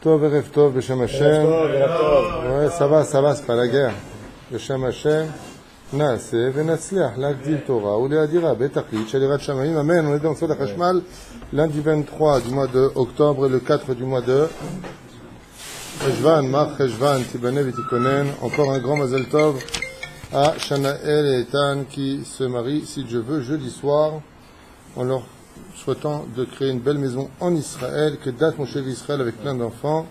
Tov Erev Tov, Beshem Hashem. Ouais, ça va, c'est pas la guerre. Beshem Hashem. Naaseh venatzliach l'agdil Torah ou le'adira betachlit shalirat shamayim. Amen. On est dans Sod HaChashmal, lundi 23 du mois de octobre et le 4 du mois de Cheshvan, Mar Cheshvan, Tibanev et Tikonen. Encore un grand Mazel Tov à Shanaël et Ethan qui se marient, si Dieu veut, jeudi soir, en leur souhaitant de créer une belle maison en Israël, que date mon cher Israël avec plein d'enfants.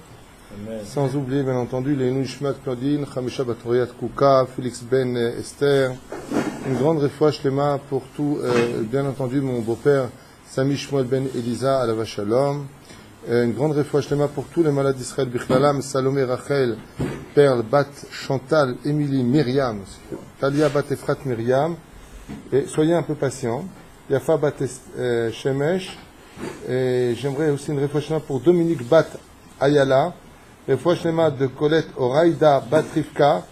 Amen. Sans oublier, bien entendu, les Nushmat Claudine, Chamisha Batoriat Kouka, Félix Ben Esther. Une grande réfoua shlema pour tout, bien entendu, mon beau-père, Sami Shmuel Ben Elisa, Alava Shalom. Une grande réfoua shlema pour tous les malades d'Israël, Bichlalam, Salomé, Rachel, Perle, Bat, Chantal, Émilie, Myriam, Talia, Bat, Efrat, Myriam. Et soyez un peu patients. Yafa, Bat, Shemesh. Et j'aimerais aussi une réfoua shlema pour Dominique, Bat, Ayala. Réfoua shlema de Colette, Oraïda, Bat, Rivka.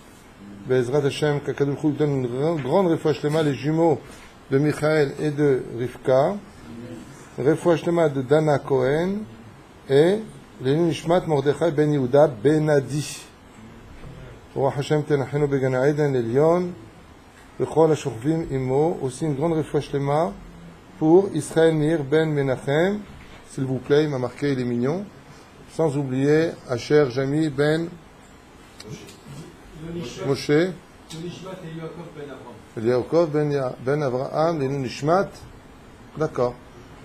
Bezrat Hashem, Kakadouchou donne une grande réfoua shlema, les jumeaux de Michael et de Rivka. Réfoua shlema de Dana Cohen. Et les Nishmat Mordechai Ben Yehuda Ben Adi. Roi Hashem Tenachenu Began Aiden Elion. Bechol HaShokvim Imo. Aussi une grande réfoua shlema pour Israël Nir Ben Menachem. S'il vous plaît, il m'a marqué, il est mignon. Sans oublier Asher Jami Ben Moshe. Yaakov Ben Avraham. Les Nishmat. D'accord.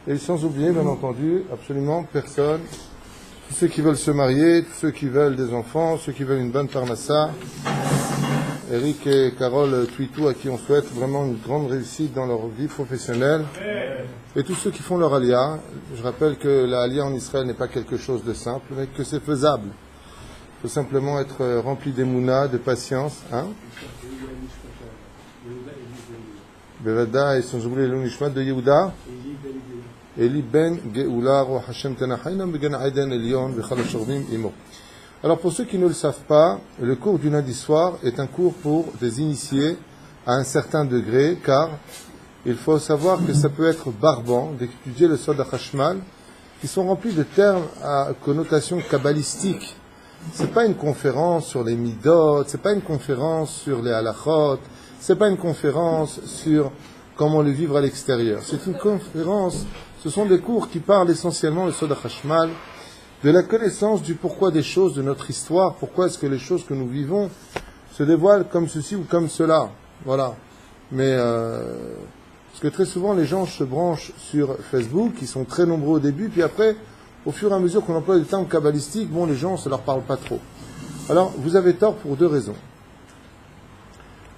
Et sans oublier, bien entendu, absolument personne, tous ceux qui veulent se marier, tous ceux qui veulent des enfants, ceux qui veulent une bonne parnassa, Eric et Carole Twitou, à qui on souhaite vraiment une grande réussite dans leur vie professionnelle, et tous ceux qui font leur alia. Je rappelle que la alia en Israël n'est pas quelque chose de simple, mais que c'est faisable. Il faut simplement être rempli d'émouna, de patience, hein. Bevada, et sans oublier le Nishmat de Yehuda. Eli ben Geoula, Roi Hashem Tenachainam, Began Aiden Elion, Bechal HaShokvim Imo. Alors pour ceux qui ne le savent pas, le cours du lundi soir est un cours pour des initiés à un certain degré, car il faut savoir que ça peut être barbant d'étudier le Sod HaChashmal, qui sont remplis de termes à connotation kabbalistique. C'est pas une conférence sur les midot, c'est pas une conférence sur les halachot, c'est pas une conférence sur comment le vivre à l'extérieur. C'est une conférence. Ce sont des cours qui parlent essentiellement, le Sod HaChashmal, de la connaissance du pourquoi des choses, de notre histoire, pourquoi est-ce que les choses que nous vivons se dévoilent comme ceci ou comme cela. Voilà. Mais, parce que très souvent, les gens se branchent sur Facebook, ils sont très nombreux au début, puis après, au fur et à mesure qu'on emploie des termes kabbalistiques, bon, les gens, ça leur parle pas trop. Alors, vous avez tort pour deux raisons.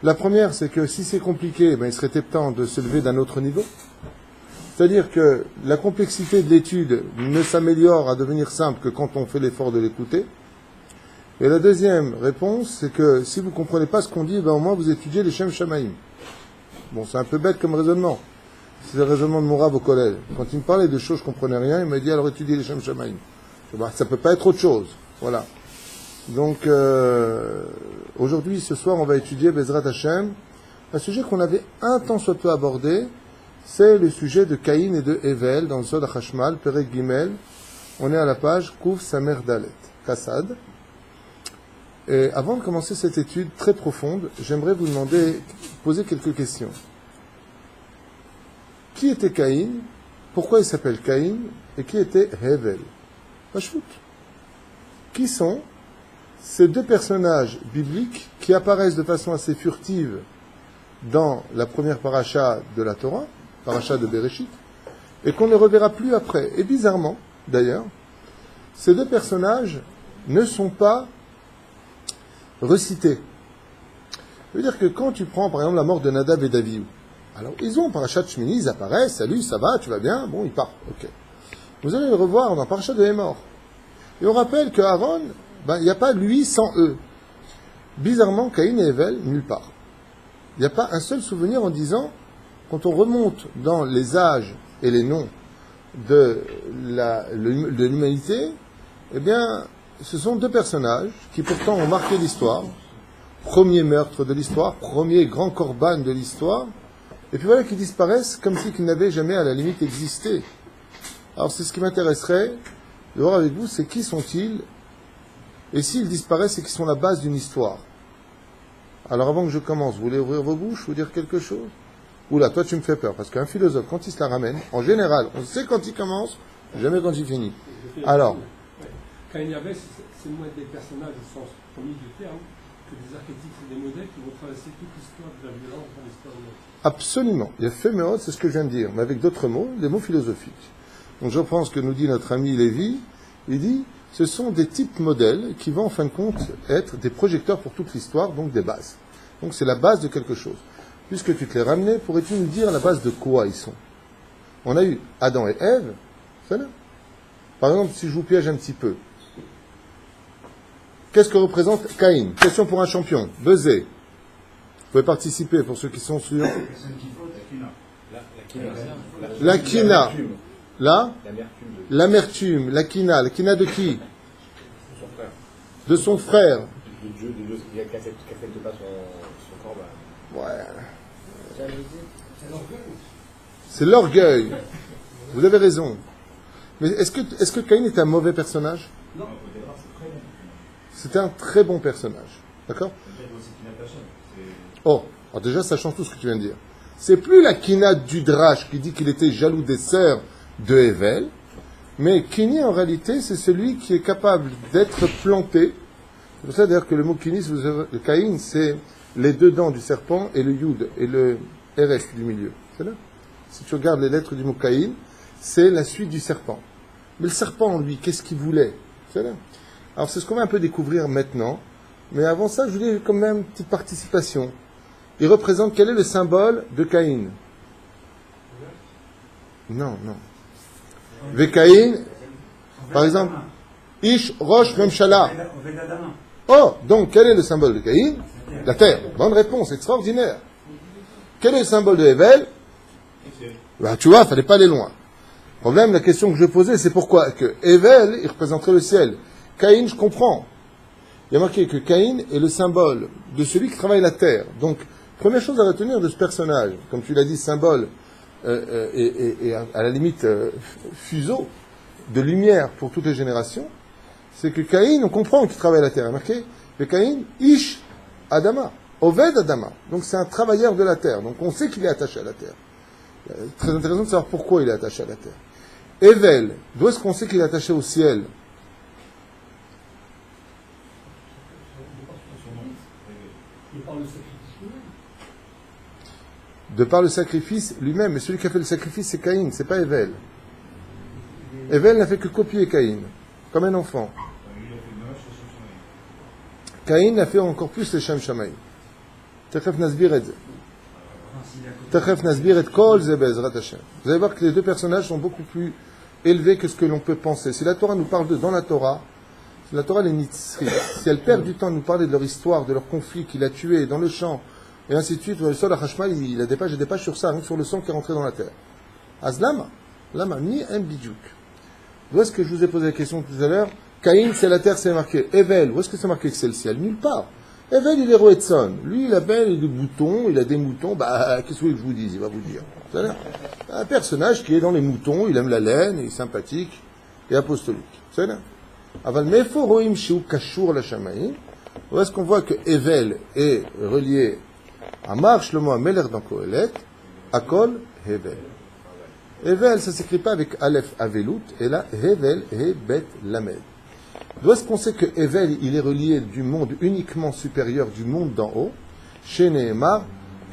La première, c'est que si c'est compliqué, il serait temps de se lever d'un autre niveau. C'est-à-dire que la complexité de l'étude ne s'améliore à devenir simple que quand on fait l'effort de l'écouter. Et la deuxième réponse, c'est que si vous ne comprenez pas ce qu'on dit, au moins vous étudiez les Shem Shamaim. Bon, c'est un peu bête comme raisonnement. C'est le raisonnement de mon rave au collège. Quand il me parlait de choses, je ne comprenais rien, il m'a dit alors étudiez les Shem Shamaim. Ça ne peut pas être autre chose. Voilà. Donc, aujourd'hui, ce soir, on va étudier Bezrat Hashem, un sujet qu'on avait un temps soit peu abordé. C'est le sujet de Caïn et de Hevel dans le Sod HaChashmal, Perek Gimel. On est à la page Kouf Samer Dalet, Kassad. Et avant de commencer cette étude très profonde, j'aimerais vous poser quelques questions. Qui était Caïn? Pourquoi il s'appelle Caïn? Et qui était Hevel? Pachout. Qui sont ces deux personnages bibliques qui apparaissent de façon assez furtive dans la première paracha de la Torah, paracha de Bereshit, et qu'on ne reverra plus après. Et bizarrement, d'ailleurs, ces deux personnages ne sont pas recités. Ça veut dire que quand tu prends, par exemple, la mort de Nadab et d'Avihu, alors ils ont parachat Shmini, ils apparaissent, salut, ça va, tu vas bien, bon, ils partent, ok. Vous allez le revoir dans paracha de Hémor. Et on rappelle que Aaron, il n'y a pas lui sans eux. Bizarrement, Caïn et Hevel, nulle part. Il n'y a pas un seul souvenir en disant, quand on remonte dans les âges et les noms de l'humanité, eh bien, ce sont deux personnages qui pourtant ont marqué l'histoire. Premier meurtre de l'histoire, premier grand corban de l'histoire, et puis voilà qu'ils disparaissent comme si qu'ils n'avaient jamais à la limite existé. Alors c'est ce qui m'intéresserait de voir avec vous, c'est qui sont-ils Et s'ils disparaissent, c'est qu'ils sont la base d'une histoire. Alors avant que je commence, vous voulez ouvrir vos bouches, vous dire quelque chose? Oula, toi tu me fais peur, parce qu'un philosophe, quand il se la ramène, en général, on sait quand il commence, jamais quand il finit. Alors, quand il y avait, c'est moins des personnages au sens premier du terme, que des archétypes et des modèles qui vont traverser toute l'histoire de la violence dans l'histoire de l'homme. Absolument. Il y a féméode, c'est ce que je viens de dire, mais avec d'autres mots, des mots philosophiques. Donc je reprends ce que nous dit notre ami Lévy. Il dit, ce sont des types modèles qui vont en fin de compte être des projecteurs pour toute l'histoire, donc des bases. Donc c'est la base de quelque chose. Puisque tu te les ramenais, pourrais-tu nous dire la base de quoi ils sont? On a eu Adam et Ève, c'est là. Par exemple, si je vous piège un petit peu, qu'est-ce que représente Caïn? Question pour un champion. Buzzer. Vous pouvez participer pour ceux qui sont sur... La quina. Là, l'amertume. La quina. La quina de qui? De son frère. De Dieu qui n'accepte pas son corps. Ouais. C'est l'orgueil. Vous avez raison. Mais est-ce que Caïn est un mauvais personnage? Non. C'était un très bon personnage. D'accord? Oh, alors déjà, ça change tout ce que tu viens de dire. C'est plus la Kina du Drache qui dit qu'il était jaloux des sœurs de Hevel, mais Kini, en réalité, c'est celui qui est capable d'être planté. C'est pour ça, d'ailleurs, que le mot Kini, le Caïn, c'est les deux dents du serpent et le Yud, et le RS du milieu. C'est là. Si tu regardes les lettres du mot Caïn, c'est la suite du serpent. Mais le serpent, en lui, qu'est-ce qu'il voulait? C'est là. Alors, c'est ce qu'on va un peu découvrir maintenant. Mais avant ça, je voulais quand même une petite participation. Il représente, quel est le symbole de Caïn? Non. Caïn, par exemple, Ish, Rosh, Memshala. Oh, donc, quel est le symbole de Caïn? La terre. Bonne réponse, extraordinaire. Quel est le symbole de Hevel? Bah, tu vois, il ne fallait pas aller loin. Le problème, la question que je posais, c'est pourquoi que Hevel, il représenterait le ciel. Caïn, je comprends. Il y a marqué que Caïn est le symbole de celui qui travaille la terre. Donc, première chose à retenir de ce personnage, comme tu l'as dit, symbole et à la limite fuseau de lumière pour toutes les générations, c'est que Caïn, on comprend qu'il travaille la terre. Il y a marqué que Caïn, Ish Adama, Oved Adama. Donc c'est un travailleur de la terre. Donc on sait qu'il est attaché à la terre. Très intéressant de savoir pourquoi il est attaché à la terre. Hevel, d'où est-ce qu'on sait qu'il est attaché au ciel? De par le sacrifice lui-même. Mais celui qui a fait le sacrifice, c'est Caïn, c'est pas Hevel. Hevel n'a fait que copier Caïn, comme un enfant. Caïn a fait encore plus le Shem Shamaï. Techef Nasbir et Techef Nasbir et Kol Ze Be'ezrat Hashem. Vous allez voir que les deux personnages sont beaucoup plus élevés que ce que l'on peut penser. Si la Torah nous parle d'eux dans la Torah les Nitzri, si elle perd du temps de nous parler de leur histoire, de leur conflit qu'il a tué dans le champ, et ainsi de suite, le sol à Hashmal, il a des pages sur ça, sur le sang qui est rentré dans la terre. Azlama, ni un bidjouk. Où est-ce que je vous ai posé la question tout à l'heure? Caïn, c'est la terre, c'est marqué. Evel, où est-ce que c'est marqué que c'est le ciel? Nulle part. Evel, il est Roetson. Lui, il a des boutons, il a des moutons. Bah, qu'est-ce que vous voulez que je vous dise? Il va vous dire. Un personnage qui est dans les moutons, il aime la laine, il est sympathique et apostolique. C'est là. Aval mefo roim shiu kashur la shamaïm. Où est-ce qu'on voit que Evel est relié à marche le mot à Meler dans Kohelet, Akol, Hevel. Hevel, ça ne s'écrit pas avec Aleph Avelut, et là, Hevel, Hebet, Lamed. D'où est-ce qu'on sait que Hevel, il est relié du monde uniquement supérieur, du monde d'en haut, chez Nehemar,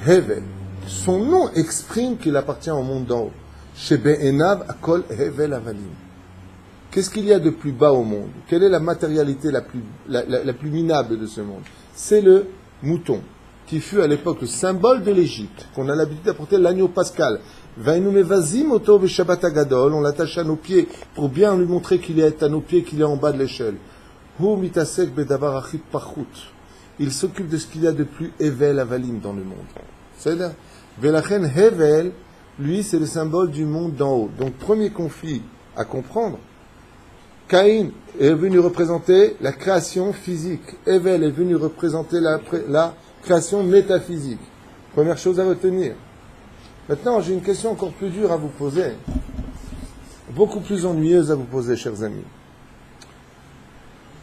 Hevel. Son nom exprime qu'il appartient au monde d'en haut. Chez Be'enav, Akol, Hevel, Avalim. Qu'est-ce qu'il y a de plus bas au monde? Quelle est la matérialité la plus minable de ce monde? C'est le mouton, qui fut à l'époque le symbole de l'Égypte, qu'on a l'habitude d'apporter l'agneau pascal. On l'attache à nos pieds pour bien lui montrer qu'il est à nos pieds, qu'il est en bas de l'échelle. Il s'occupe de ce qu'il y a de plus Hevel Avalim dans le monde. C'est-à-dire, Velachen Hevel, lui, c'est le symbole du monde d'en haut. Donc, premier conflit à comprendre. Caïn est venu représenter la création physique. Hevel est venu représenter la création métaphysique. Première chose à retenir. Maintenant, j'ai une question encore plus dure à vous poser. Beaucoup plus ennuyeuse à vous poser, chers amis.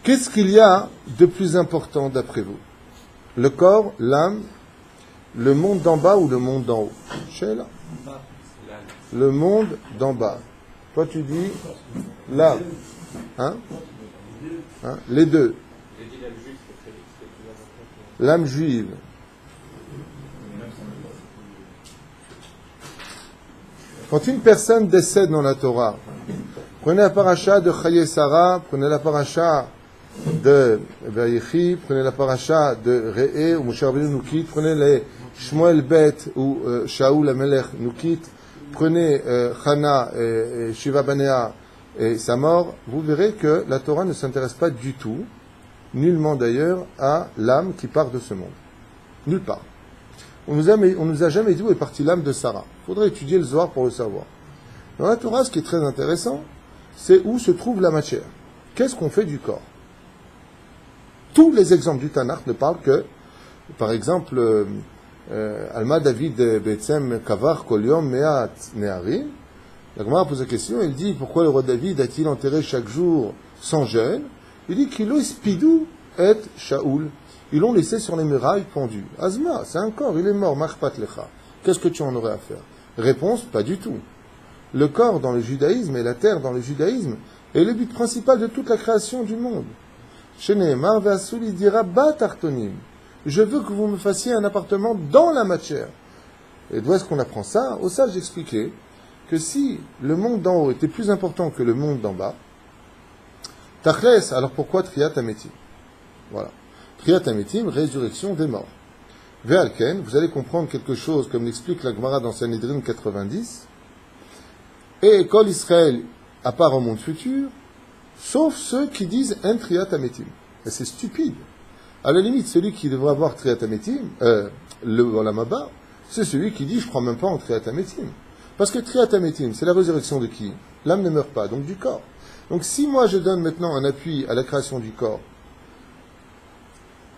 Qu'est-ce qu'il y a de plus important d'après vous? Le corps, l'âme, le monde d'en bas ou le monde d'en haut? Sheila. Le monde d'en bas. Toi tu dis l'âme. Hein? Les deux. L'âme juive. Quand une personne décède dans la Torah, prenez la paracha de Chaye Sarah, prenez la paracha de Vayechi, prenez la paracha de Re'e, où Moshe Rabbeinu nous quitte, prenez les Shmuel Bet, où Shaoul Amelech nous quitte, prenez Chana et Shiva Banea et sa mort, vous verrez que la Torah ne s'intéresse pas du tout, nullement d'ailleurs, à l'âme qui part de ce monde. Nulle part. On nous a jamais dit où est partie l'âme de Sarah. Il faudrait étudier le Zohar pour le savoir. Dans la Torah, ce qui est très intéressant, c'est où se trouve la matière. Qu'est-ce qu'on fait du corps? Tous les exemples du Tanakh ne parlent que, par exemple, Alma David Betsem Kavar Kolyom Meat Neharim. La Gemara pose la question, il dit pourquoi le roi David a-t-il enterré chaque jour 100 jeunes? Il dit qu'il ospidou et Shaoul. Ils l'ont laissé sur les murailles pendu. Azma, c'est un corps, il est mort, Marpat Lecha. Qu'est-ce que tu en aurais à faire? Réponse, pas du tout. Le corps dans le judaïsme et la terre dans le judaïsme est le but principal de toute la création du monde. Chez Nehemar, Ve'asuli dira Batartonim. Je veux que vous me fassiez un appartement dans la matière. Et d'où est-ce qu'on apprend ça? Au sage j'expliquais que si le monde d'en haut était plus important que le monde d'en bas, Tachles, alors pourquoi Triat Ametim? Voilà. Triat Ametim, résurrection des morts. Ve'alken, vous allez comprendre quelque chose, comme l'explique la Gemara dans Sanhedrin 90, et Kol Israël, à part au monde futur, sauf ceux qui disent un Triat Ametim. Et c'est stupide. À la limite, celui qui devrait avoir Triat Ametim, le Olam Haba, c'est celui qui dit je ne crois même pas en Triat Ametim. Parce que Triat Ametim, c'est la résurrection de qui? L'âme ne meurt pas, donc du corps. Donc si moi je donne maintenant un appui à la création du corps,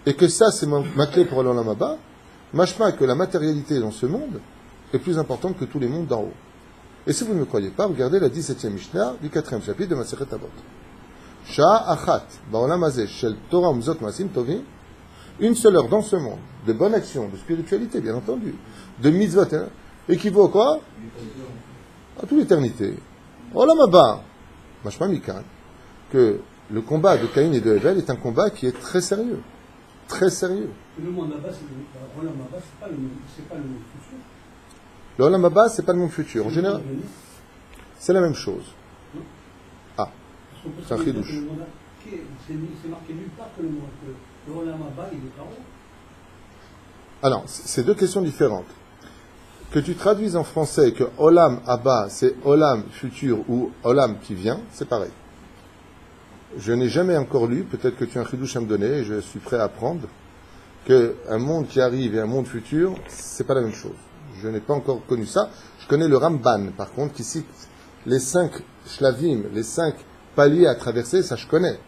et que ça c'est ma clé pour l'Olam Haba, machma que la matérialité dans ce monde est plus importante que tous les mondes d'en haut. Et si vous ne me croyez pas, regardez la 17e Mishnah du 4e chapitre de Masechet Avot. Sha'a achat ba'olam hazeh shel Torah umzot maasim tovim, une seule heure dans ce monde de bonne action, de spiritualité bien entendu, de mitzvot, équivaut à quoi? À toute l'éternité. Olam haba, mashma mikan, que le combat de Caïn et de Hevel est un combat qui est très sérieux. Très sérieux. Le monde là-bas, c'est pas le monde futur. Le Olam haba, c'est pas le monde futur. En général, c'est la même chose. Ah, c'est un chidouche. C'est marqué nulle part que le Olam haba, il est en haut. Alors, c'est deux questions différentes. Que tu traduises en français que Olam haba, c'est Olam futur ou Olam qui vient, c'est pareil. Je n'ai jamais encore lu, peut-être que tu as un chidouche à me donner, et je suis prêt à apprendre, qu'un monde qui arrive et un monde futur, c'est pas la même chose. Je n'ai pas encore connu ça. Je connais le Ramban, par contre, qui cite les 5 shlavim, les 5 paliers à traverser, ça je connais.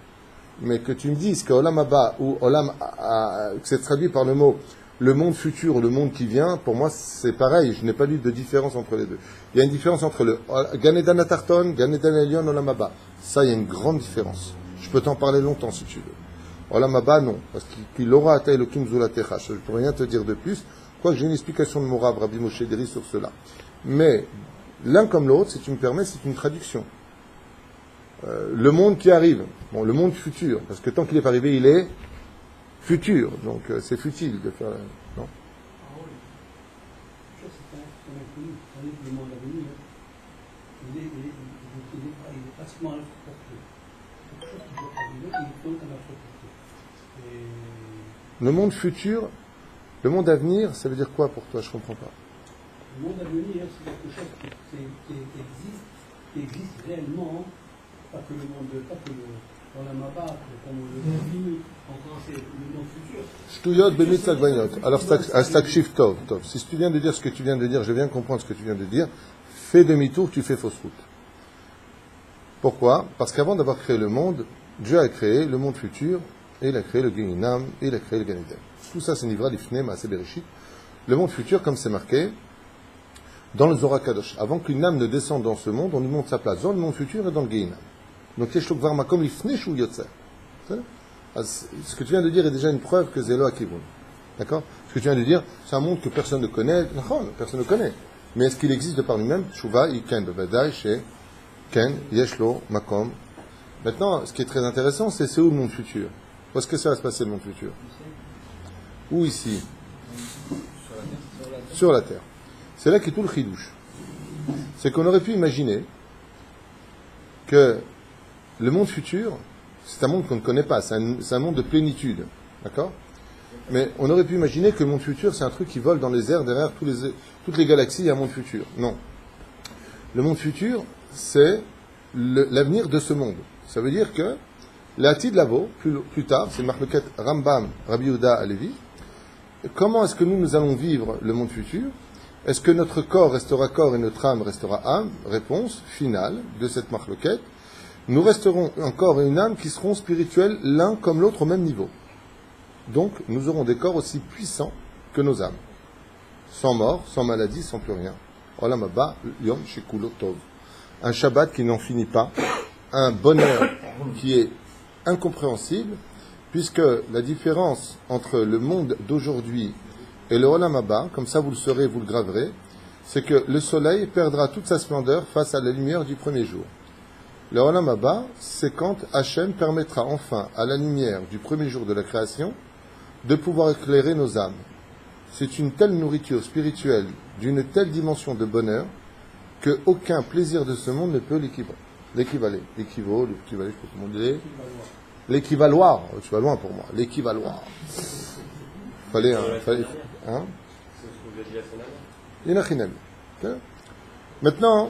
Mais que tu me dises que Olam haba ou Olam, que c'est traduit par le mot le monde futur ou le monde qui vient, pour moi c'est pareil, je n'ai pas lu de différence entre les deux. Il y a une différence entre le Gan Eden Atarton, Gan Eden Elyon, Olam haba. Ça, il y a une grande différence. Je peux t'en parler longtemps si tu veux. Olam haba, non, parce qu'il aura atteint le Kim Zulatecha. Je ne peux rien te dire de plus. Quoique j'ai une explication de Morav, Rabbi Moshe Deri sur cela. Mais l'un comme l'autre, si tu me permets, c'est une traduction. Le monde qui arrive, bon, le monde futur, parce que tant qu'il n'est pas arrivé, il est futur. Donc c'est futile de faire. Non. Le monde à venir, il est pratiquement à notre portée. Quelque chose qui doit arriver, il est à notre portée. Le monde futur, le monde à venir, ça veut dire quoi pour toi? Je ne comprends pas. Le monde à venir, c'est quelque chose qui existe réellement, pas que le monde, pas que dans la mapa, comme le film, encore c'est le monde futur. Shtuyot b'mitzvah gvayot. Alors, stakshif tov. Si tu viens de dire ce que tu viens de dire, je viens comprendre ce que tu viens de dire, fais demi-tour, tu fais fausse route. Pourquoi? Parce qu'avant d'avoir créé le monde, Dieu a créé le monde futur, et il a créé le Gehinam, et il a créé le Gan Eden. Tout ça, c'est Nivra, Lifnei, Maaseh Bereshit. Le monde futur, comme c'est marqué dans le Zohar Kadosh. Avant qu'une âme ne descende dans ce monde, on lui montre sa place dans le monde futur et dans le Gehinam. Donc, Yeshlok Varmakom Lifnei Shu Yotzer. Ce que tu viens de dire est déjà une preuve que Zélo Akivun. D'accord? Ce que tu viens de dire, c'est un monde que personne ne connaît. Non, personne ne connaît. Mais est-ce qu'il existe de par lui-même? Tshuva, Iken, Bevadai, chez Ken, Yeshlo, Makom. Maintenant, ce qui est très intéressant, c'est où le monde futur? Où est-ce que ça va se passer, le monde futur? Où ici? Sur la terre. C'est là qu'est tout le chidouche. C'est qu'on aurait pu imaginer que le monde futur, c'est un monde qu'on ne connaît pas, c'est un monde de plénitude. D'accord? Mais on aurait pu imaginer que le monde futur, c'est un truc qui vole dans les airs derrière toutes les galaxies, il y a un monde futur. Non. Le monde futur, c'est l'avenir de ce monde. Ça veut dire que l'Atid Lavo, plus tard, c'est le marloquette Rambam, Rabbi Yehuda Alevi. Comment est-ce que nous allons vivre le monde futur? Est-ce que notre corps restera corps et notre âme restera âme? Réponse finale de cette marloquette. Nous resterons un corps et une âme qui seront spirituels l'un comme l'autre au même niveau. Donc, nous aurons des corps aussi puissants que nos âmes. Sans mort, sans maladie, sans plus rien. Olam haba, yom shekulo tov. Un Shabbat qui n'en finit pas. Un bonheur qui est incompréhensible, puisque la différence entre le monde d'aujourd'hui et le Olam haba, comme ça vous le saurez, vous le graverez, c'est que le soleil perdra toute sa splendeur face à la lumière du premier jour. Le Olam haba, c'est quand Hachem permettra enfin à la lumière du premier jour de la création de pouvoir éclairer nos âmes. C'est une telle nourriture spirituelle, d'une telle dimension de bonheur, qu'aucun plaisir de ce monde ne peut l'équivaloir, je sais pas comment dire. L'équivaloir, tu vas loin pour moi, l'équivaloir. Fallait, hein? Inachinel. Maintenant,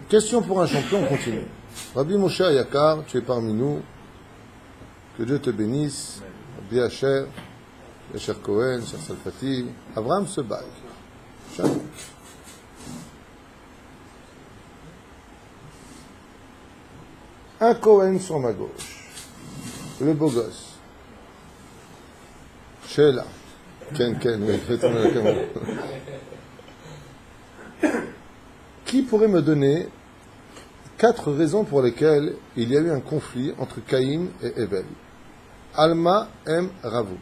question pour un champion, on continue. Rabbi Moshe Ayakar, tu es parmi nous, que Dieu te bénisse, Rabbi Asher, Asher Cohen, Asher Salfati, Abraham Sebag. Shalom. Un Cohen sur ma gauche, le beau gosse. Sheila. Ken, oui, fais tourner la caméra. Qui pourrait me donner 4 raisons pour lesquelles il y a eu un conflit entre Caïn et Hevel? Alma M. Ravu.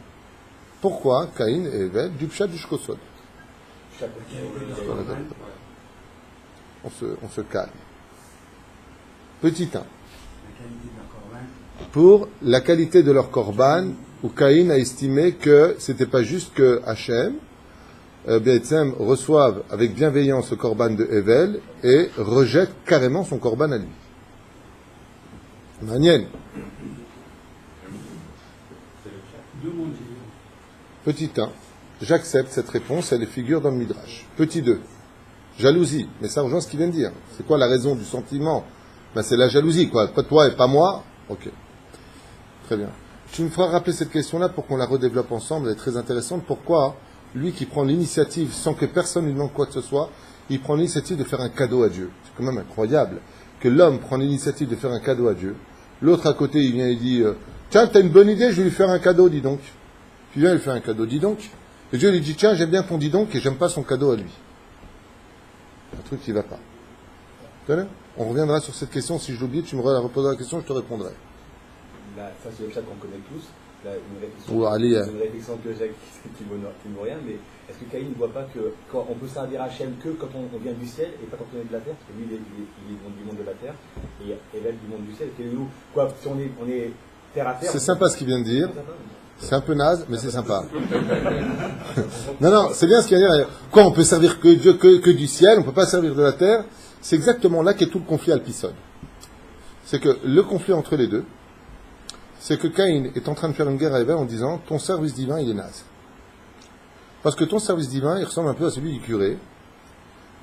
Pourquoi Caïn et Hevel? Du Pshat du Shkosod. On se calme. Petit 1. Pour la qualité de leur korban, où Caïn a estimé que c'était pas juste que Hachem, Be'etzem, reçoive avec bienveillance le korban de Hevel et rejette carrément son korban à lui. Manienne. Petit 1. J'accepte cette réponse, elle est figure dans le Midrash. Petit 2. Jalousie. Mais ça rejoint ce qu'il vient de dire. C'est quoi la raison du sentiment? Ben, c'est la jalousie, quoi. Pas toi et pas moi. Ok. Très bien. Tu me feras rappeler cette question-là pour qu'on la redéveloppe ensemble. Elle est très intéressante. Pourquoi lui qui prend l'initiative sans que personne lui demande quoi que ce soit, il prend l'initiative de faire un cadeau à Dieu? C'est quand même incroyable que l'homme prend l'initiative de faire un cadeau à Dieu. L'autre à côté, il vient et dit tiens, t'as une bonne idée, je vais lui faire un cadeau, dis donc. Puis il vient lui faire un cadeau, dis donc. Et Dieu lui dit tiens, j'aime bien ton dis donc et j'aime pas son cadeau à lui. Un truc qui va pas. On reviendra sur cette question. Si je l'oublie, tu me reposeras la question, je te répondrai. Là, ça c'est le chat qu'on connaît tous. Là, une réflexion que j'ai qui ne vaut rien, mais est-ce que Caïn ne voit pas que quand on peut servir Hachem que quand on vient du ciel et pas quand on est de la terre? Parce que lui, il est du monde de la terre et Hevel du monde du ciel. Et nous, quoi, si on est terre à terre. C'est sympa ce qu'il vient de dire. C'est un peu naze, mais c'est sympa. non, c'est bien ce qu'il vient de dire. Quoi, on peut servir que Dieu, que du ciel, on ne peut pas servir de la terre. C'est exactement là qu'est tout le conflit alpisode. C'est que le conflit entre les deux, c'est que Caïn est en train de faire une guerre à Hevel en disant ton service divin il est naze. Parce que ton service divin il ressemble un peu à celui du curé,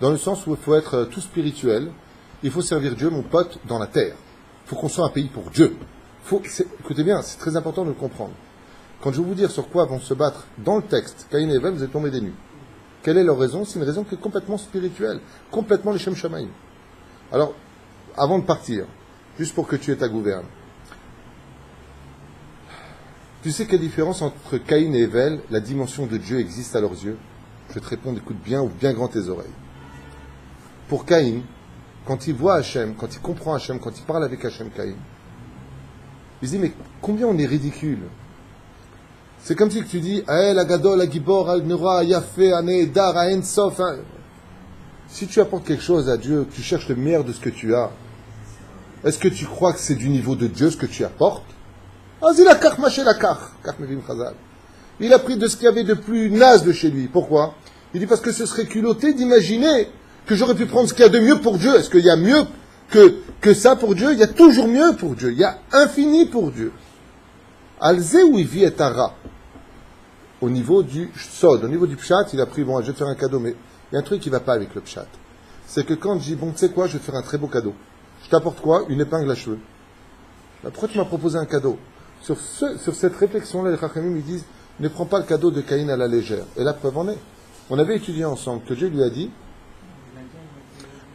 dans le sens où il faut être tout spirituel, il faut servir Dieu, mon pote, dans la terre. Il faut qu'on soit un pays pour Dieu. Écoutez bien, c'est très important de le comprendre. Quand je vais vous dire sur quoi vont se battre dans le texte, Caïn et Hevel, vous êtes tombés des nues. Quelle est leur raison? C'est une raison qui est complètement spirituelle, complètement les Shem Shamaim. Alors, avant de partir, juste pour que tu aies ta gouverne, tu sais quelle différence entre Caïn et Hevel, la dimension de Dieu existe à leurs yeux? Je vais te répondre, écoute bien, ouvre bien grand tes oreilles. Pour Caïn, quand il voit Hachem, quand il comprend Hachem, quand il parle avec Hachem, Caïn, Il se dit, mais combien on est ridicule. C'est comme si tu dis, ah, la gadol, la gibor, al nura, yafé, ane, dar, aen, sof. Si tu apportes quelque chose à Dieu, tu cherches le meilleur de ce que tu as, est-ce que tu crois que c'est du niveau de Dieu ce que tu apportes? Il a pris de ce qu'il y avait de plus naze de chez lui. Pourquoi? Il dit parce que ce serait culotté d'imaginer que j'aurais pu prendre ce qu'il y a de mieux pour Dieu. Est-ce qu'il y a mieux que ça pour Dieu? Il y a toujours mieux pour Dieu. Il y a infini pour Dieu. Alzé où il vit est un rat. Au niveau du sod, au niveau du pshat, il a pris, bon, je vais te faire un cadeau, mais il y a un truc qui ne va pas avec le pshat. C'est que quand je dis, bon, tu sais quoi, je vais te faire un très beau cadeau. Je t'apporte quoi? Une épingle à cheveux. Pourquoi tu m'as proposé un cadeau? Sur cette réflexion-là, les Chachamim, ils disent, ne prends pas le cadeau de Caïn à la légère. Et la preuve en est. On avait étudié ensemble que Dieu lui a dit,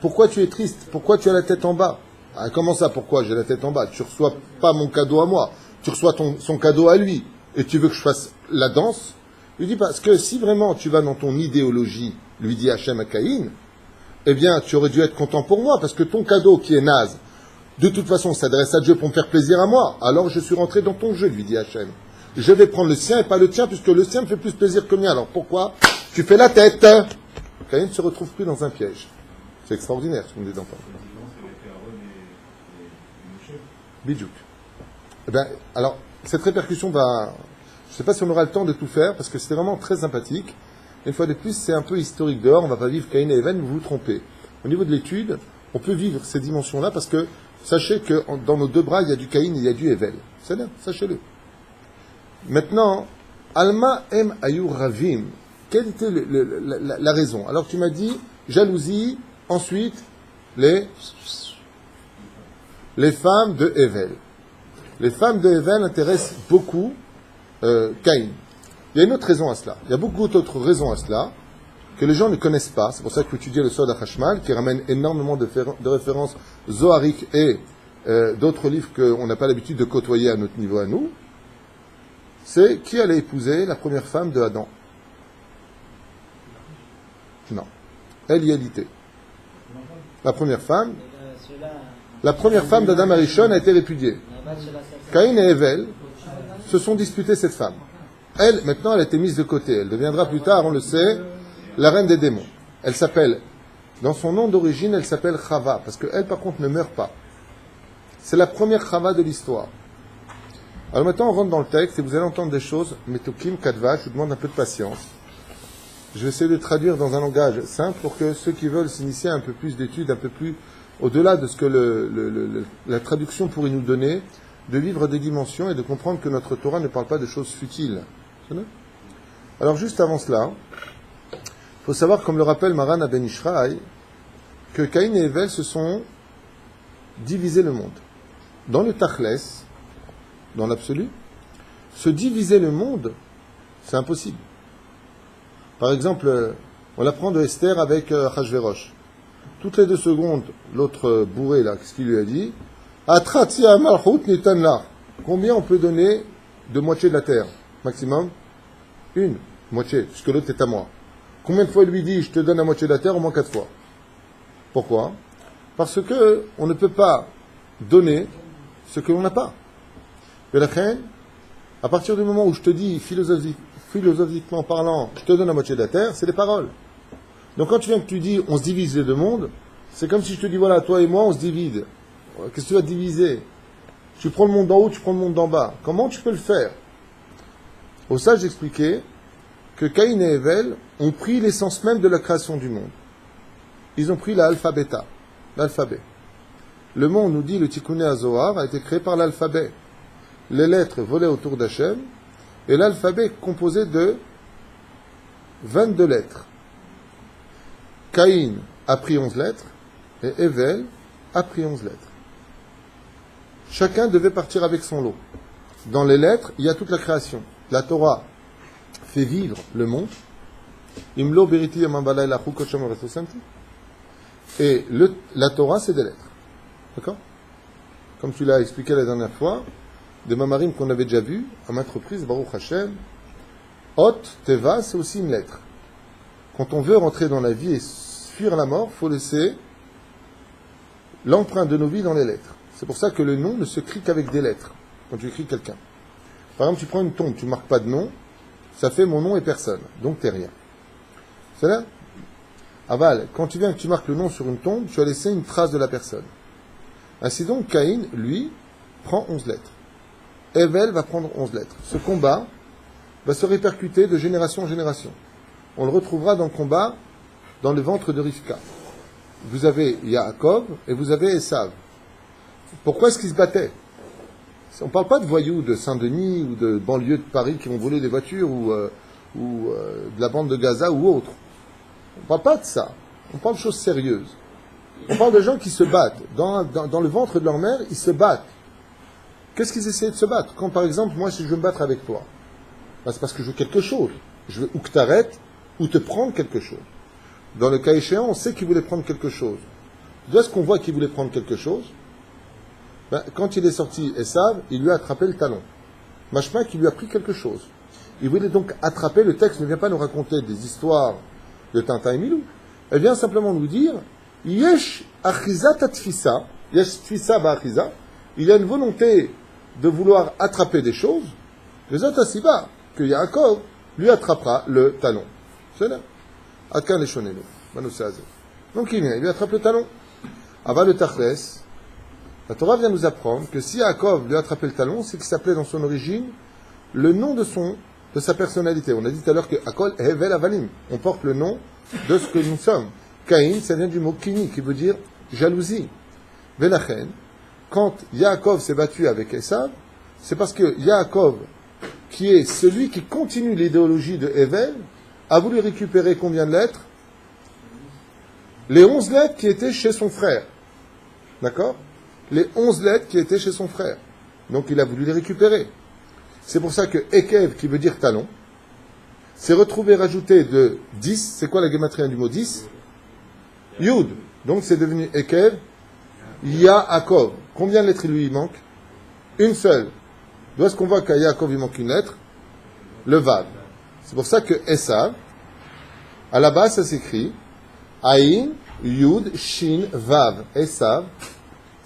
pourquoi tu es triste? Pourquoi tu as la tête en bas? Ah, comment ça, pourquoi j'ai la tête en bas? Tu ne reçois pas mon cadeau à moi. Tu reçois son cadeau à lui. Et tu veux que je fasse la danse? Il dit, parce que si vraiment tu vas dans ton idéologie, lui dit Hachem à Caïn, eh bien, tu aurais dû être content pour moi, parce que ton cadeau qui est naze, de toute façon, s'adresse à Dieu pour me faire plaisir à moi. Alors je suis rentré dans ton jeu, lui dit Hachem. Je vais prendre le sien et pas le tien, puisque le sien me fait plus plaisir que le mien. Alors pourquoi tu fais la tête? Caïn se retrouve pris dans un piège. C'est extraordinaire, ce qu'on dit d'entendre. Bidjouk. Eh bien, alors, cette répercussion va... Je ne sais pas si on aura le temps de tout faire, parce que c'était vraiment très sympathique. Une fois de plus, c'est un peu historique dehors. On ne va pas vivre Caïn et Even, vous vous trompez. Au niveau de l'étude, on peut vivre ces dimensions-là, parce que sachez que dans nos deux bras, il y a du Caïn et il y a du Evel. C'est bien, sachez-le. Maintenant, Alma em ayur ravim. Quelle était la raison? Alors tu m'as dit, jalousie, ensuite, les femmes de Evel. Les femmes de Evel intéressent beaucoup Caïn. Il y a une autre raison à cela. Il y a beaucoup d'autres raisons à cela que les gens ne connaissent pas. C'est pour ça qu'il faut étudier le Sod HaChashmal, qui ramène énormément de références zohariques et d'autres livres qu'on n'a pas l'habitude de côtoyer à notre niveau à nous. C'est qui allait épouser la première femme de Adam? Non. Elialité. La première femme d'Adam Arishon a été répudiée. Caïn et Evel se sont disputés cette femme. Elle, maintenant, elle a été mise de côté. Elle deviendra plus tard, on le sait, la reine des démons. Elle s'appelle, dans son nom d'origine, elle s'appelle Chava, parce qu'elle, par contre, ne meurt pas. C'est la première Chava de l'histoire. Alors maintenant, on rentre dans le texte et vous allez entendre des choses. Metokim, Kadva, je vous demande un peu de patience. Je vais essayer de traduire dans un langage simple pour que ceux qui veulent s'initier à un peu plus d'études, un peu plus au-delà de ce que la traduction pourrait nous donner, de vivre des dimensions et de comprendre que notre Torah ne parle pas de choses futiles. Alors juste avant cela, il faut savoir, comme le rappelle Maran à Ben Ishraï, que Caïn et Evel se sont divisés le monde. Dans le Tachles, dans l'absolu, se diviser le monde, c'est impossible. Par exemple, on l'apprend de Esther avec Achashverosh. Toutes les 2 secondes, l'autre bourré, là, qu'est-ce qu'il lui a dit? Atrati amalchut nitan la. Combien on peut donner de moitié de la terre? Maximum? Une moitié, puisque l'autre est à moi. Combien de fois il lui dit, je te donne la moitié de la terre? Au moins 4 fois. Pourquoi? Parce que on ne peut pas donner ce que l'on n'a pas. Mais la reine, à partir du moment où je te dis, philosophiquement parlant, je te donne la moitié de la terre, c'est des paroles. Donc quand tu viens que tu dis, on se divise les 2 mondes, c'est comme si je te dis, voilà, toi et moi, on se divise. Qu'est-ce que tu vas diviser? Tu prends le monde d'en haut, tu prends le monde d'en bas. Comment tu peux le faire? Au sage j'expliquais que Caïn et Evel ont pris l'essence même de la création du monde. Ils ont pris l'alphabet, l'alphabet. Le monde, nous dit le Tikkuné HaZohar, a été créé par l'alphabet. Les lettres volaient autour d'Hachem, et l'alphabet est composé de 22 lettres. Caïn a pris 11 lettres, et Evel a pris 11 lettres. Chacun devait partir avec son lot. Dans les lettres, il y a toute la création. La Torah fait vivre le monde. Imlo beriti yamambalay lachou kosham resosanti. Et la Torah, c'est des lettres. D'accord? Comme tu l'as expliqué la dernière fois, des mamarim qu'on avait déjà vus, à maintes reprises, Baruch Hashem, Hot, Teva, c'est aussi une lettre. Quand on veut rentrer dans la vie et fuir la mort, il faut laisser l'empreinte de nos vies dans les lettres. C'est pour ça que le nom ne se crie qu'avec des lettres. quand tu écris quelqu'un. Par exemple, tu prends une tombe, tu ne marques pas de nom, ça fait mon nom et personne, donc tu n'es rien. C'est là? Aval, quand tu viens et que tu marques le nom sur une tombe, tu as laissé une trace de la personne. Ainsi donc, Caïn, lui, prend 11 lettres. Hevel va prendre 11 lettres. Ce combat va se répercuter de génération en génération. On le retrouvera dans le combat dans le ventre de Rivka. Vous avez Yaakov et vous avez Esav. Pourquoi est-ce qu'ils se battaient? On ne parle pas de voyous de Saint-Denis ou de banlieue de Paris qui vont voler des voitures ou de la bande de Gaza ou autre. On ne parle pas de ça. On parle de choses sérieuses. On parle de gens qui se battent. Dans le ventre de leur mère, ils se battent. Qu'est-ce qu'ils essaient de se battre? Quand, par exemple, moi, si je veux me battre avec toi, ben, c'est parce que je veux quelque chose. Je veux ou que tu arrêtes, ou te prendre quelque chose. Dans le cas échéant, on sait qu'il voulait prendre quelque chose. D'où est-ce qu'on voit qu'il voulait prendre quelque chose? Ben, quand il est sorti Esav, il lui a attrapé le talon. Machma qui lui a pris quelque chose. Il voulait donc attraper, le texte ne vient pas nous raconter des histoires de Tintin et Milou. Elle vient simplement nous dire Yesh achiza tatfisa, yesh tfisa ba'achiza. Il y a une volonté de vouloir attraper des choses. Les autres asiba, que Yaakov lui attrapera le talon. C'est là. Akan les shonenu. Donc il vient, il lui attrape le talon. Ava le tachles. La Torah vient nous apprendre que si Yaakov lui a attrapé le talon, c'est qu'il s'appelait dans son origine le nom de sa personnalité. On a dit tout à l'heure que Akol Hevel Avalim. On porte le nom de ce que nous sommes. Caïn, ça vient du mot kini, qui veut dire jalousie. Velachen, quand Yaakov s'est battu avec Esav, c'est parce que Yaakov, qui est celui qui continue l'idéologie de Hevel, a voulu récupérer combien de lettres? Les 11 lettres qui étaient chez son frère. D'accord? Les 11 lettres qui étaient chez son frère. Donc il a voulu les récupérer. C'est pour ça que Ekev, qui veut dire talon, s'est retrouvé rajouté de 10. C'est quoi la gématrie du mot 10? Yud. Donc c'est devenu Ekev, Yaakov. Combien de lettres il lui manque? Une seule. D'où est-ce qu'on voit qu'à Yaakov il manque une lettre? Le Vav. C'est pour ça que Esav, à la base ça s'écrit Aïn, Yud, Shin, Vav. Esav,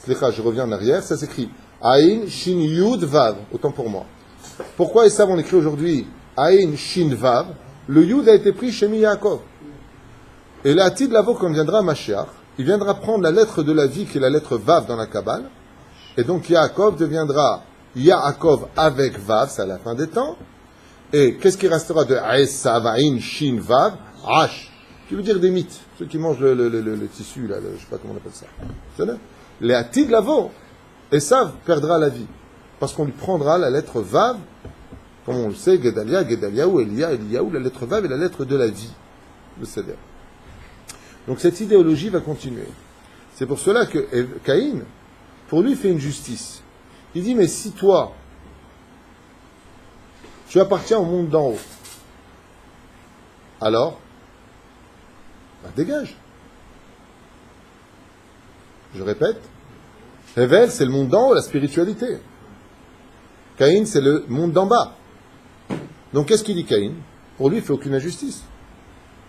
je reviens en arrière, ça s'écrit Aïn, Shin, Yud, Vav. Autant pour moi. Pourquoi Esav on écrit aujourd'hui Aïn, Shin, Vav? Le Yud a été pris chez Yaakov. Et là, Atid Lavo, quand viendra Mashiach, il viendra prendre la lettre de la vie qui est la lettre Vav dans la Kabbale. Et donc Yaakov deviendra Yaakov avec Vav, c'est à la fin des temps. Et qu'est-ce qui restera de Esav, Aïn, Shin, Vav? Ash, qui veut dire des mythes. Ceux qui mangent le tissu, là, je ne sais pas comment on appelle ça. C'est là. Les Atid Lavo, Esav perdra la vie. Parce qu'on lui prendra la lettre Vav, comme on le sait, Gedalia, Gedaliaou, Elia, Eliaou, la lettre Vav est la lettre de la vie. Le Seder. Donc cette idéologie va continuer. C'est pour cela que Caïn, pour lui, fait une justice. Il dit, mais si toi, tu appartiens au monde d'en haut, alors, bah, dégage. Je répète, Hevel, c'est le monde d'en haut, la spiritualité. Caïn, c'est le monde d'en bas. Donc qu'est-ce qu'il dit Caïn? Pour lui, il ne fait aucune injustice.